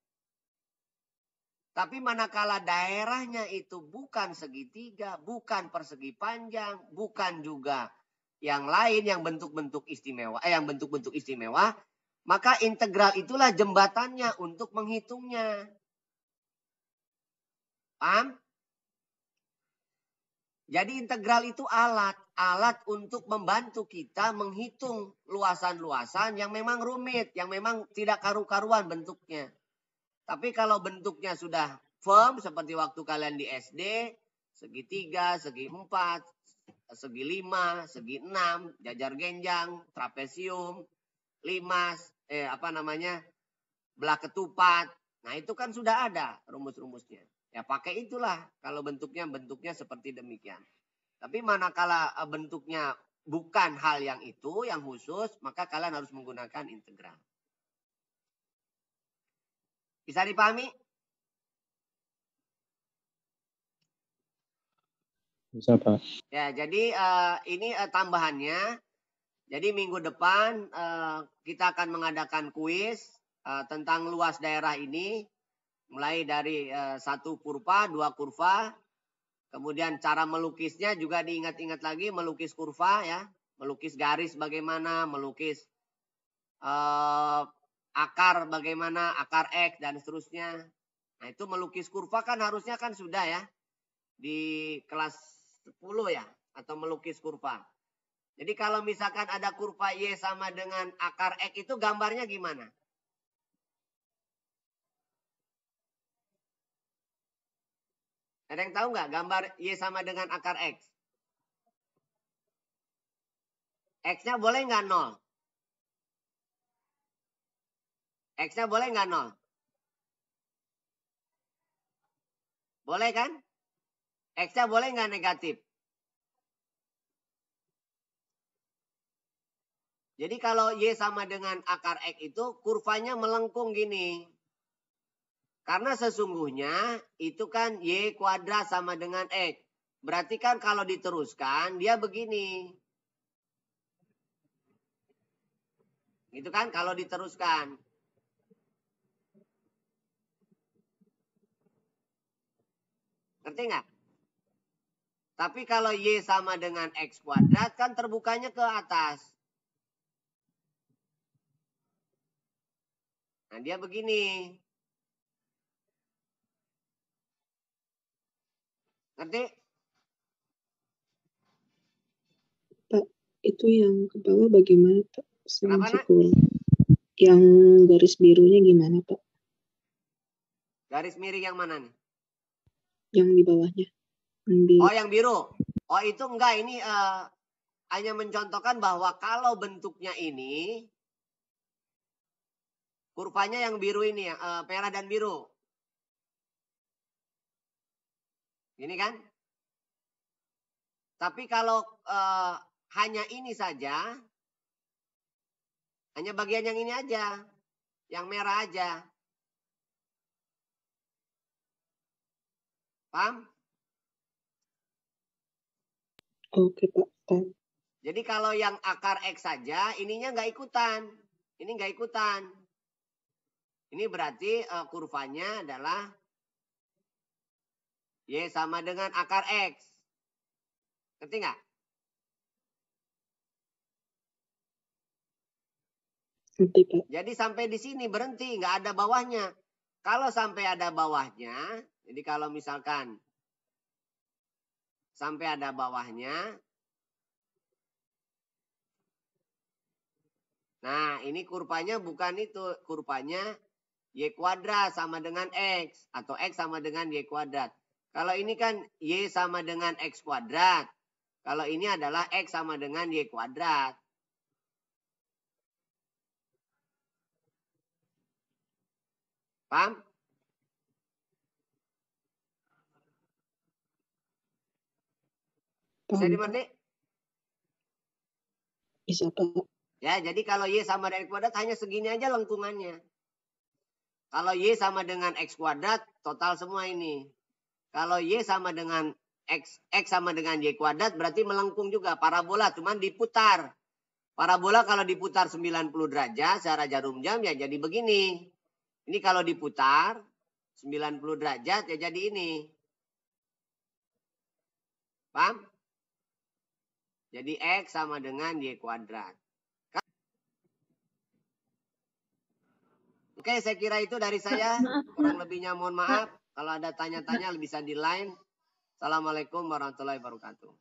Tapi manakala daerahnya itu bukan segitiga, bukan persegi panjang, bukan juga yang lain yang bentuk-bentuk istimewa, maka integral itulah jembatannya untuk menghitungnya. Paham? Jadi integral itu alat untuk membantu kita menghitung luasan-luasan yang memang rumit, yang memang tidak karu-karuan bentuknya. Tapi kalau bentuknya sudah firm seperti waktu kalian di SD, segitiga, segi 4, segi 5, segi 6, jajar genjang, trapesium, limas, belah ketupat. Nah, itu kan sudah ada rumus-rumusnya. Ya pakai itulah kalau bentuknya seperti demikian. Tapi manakala bentuknya bukan hal yang itu, yang khusus, maka kalian harus menggunakan integral. Bisa dipahami? Bisa, Pak. Ya, jadi ini tambahannya. Jadi minggu depan kita akan mengadakan kuis tentang luas daerah ini. Mulai dari 1 kurva, 2 kurva. Kemudian cara melukisnya juga diingat-ingat lagi. Melukis kurva ya. Melukis garis bagaimana. Melukis akar bagaimana. Akar X dan seterusnya. Nah itu melukis kurva kan harusnya kan sudah ya. Di kelas 10 ya. Atau melukis kurva. Jadi kalau misalkan ada kurva Y sama dengan akar X itu gambarnya gimana? Ada yang tahu nggak gambar Y sama dengan akar X? X-nya boleh nggak 0? X-nya boleh nggak 0? Boleh kan? X-nya boleh nggak negatif? Jadi kalau Y sama dengan akar X itu kurvanya melengkung gini. Karena sesungguhnya itu kan Y kuadrat sama dengan X. Berarti kan kalau diteruskan dia begini. Gitu kan kalau diteruskan. Ngerti nggak? Tapi kalau Y sama dengan X kuadrat kan terbukanya ke atas. Nah dia begini. Ngerti? Pak, itu yang ke bawah bagaimana, Pak? Saya Kenapa, masih Nak? kurang. Yang garis birunya gimana, Pak? Garis miring yang mana nih? Yang di bawahnya. Yang biru. Oh yang biru. Oh itu enggak, ini hanya mencontohkan bahwa kalau bentuknya ini, kurvanya yang biru ini ya, merah dan biru. Ini kan? Tapi kalau hanya ini saja, hanya bagian yang ini aja, yang merah aja. Paham? Oke, Pak. Jadi kalau yang akar X saja, ininya nggak ikutan. Ini nggak ikutan. Ini berarti kurvanya adalah Y sama dengan akar X. Ngerti nggak? Nanti, Pak. Jadi sampai di sini berhenti, nggak ada bawahnya. Kalau sampai ada bawahnya, jadi kalau misalkan sampai ada bawahnya, nah ini kurvanya bukan itu, kurvanya Y kuadrat sama dengan X, atau X sama dengan Y kuadrat. Kalau ini kan Y sama dengan X kuadrat. Kalau ini adalah X sama dengan Y kuadrat. Paham? Bisa dimengerti? Bisa, Pak. Ya, jadi kalau Y sama dengan X kuadrat hanya segini aja lengkungannya. Kalau Y sama dengan X kuadrat, total semua ini. Kalau Y sama dengan X sama dengan Y kuadrat, berarti melengkung juga. Parabola, cuman diputar. Parabola kalau diputar 90 derajat secara jarum jam, ya jadi begini. Ini kalau diputar 90 derajat, ya jadi ini. Paham? Jadi X sama dengan Y kuadrat. Oke, saya kira itu dari saya. Kurang lebihnya mohon maaf. Kalau ada tanya-tanya bisa di line. Assalamualaikum warahmatullahi wabarakatuh.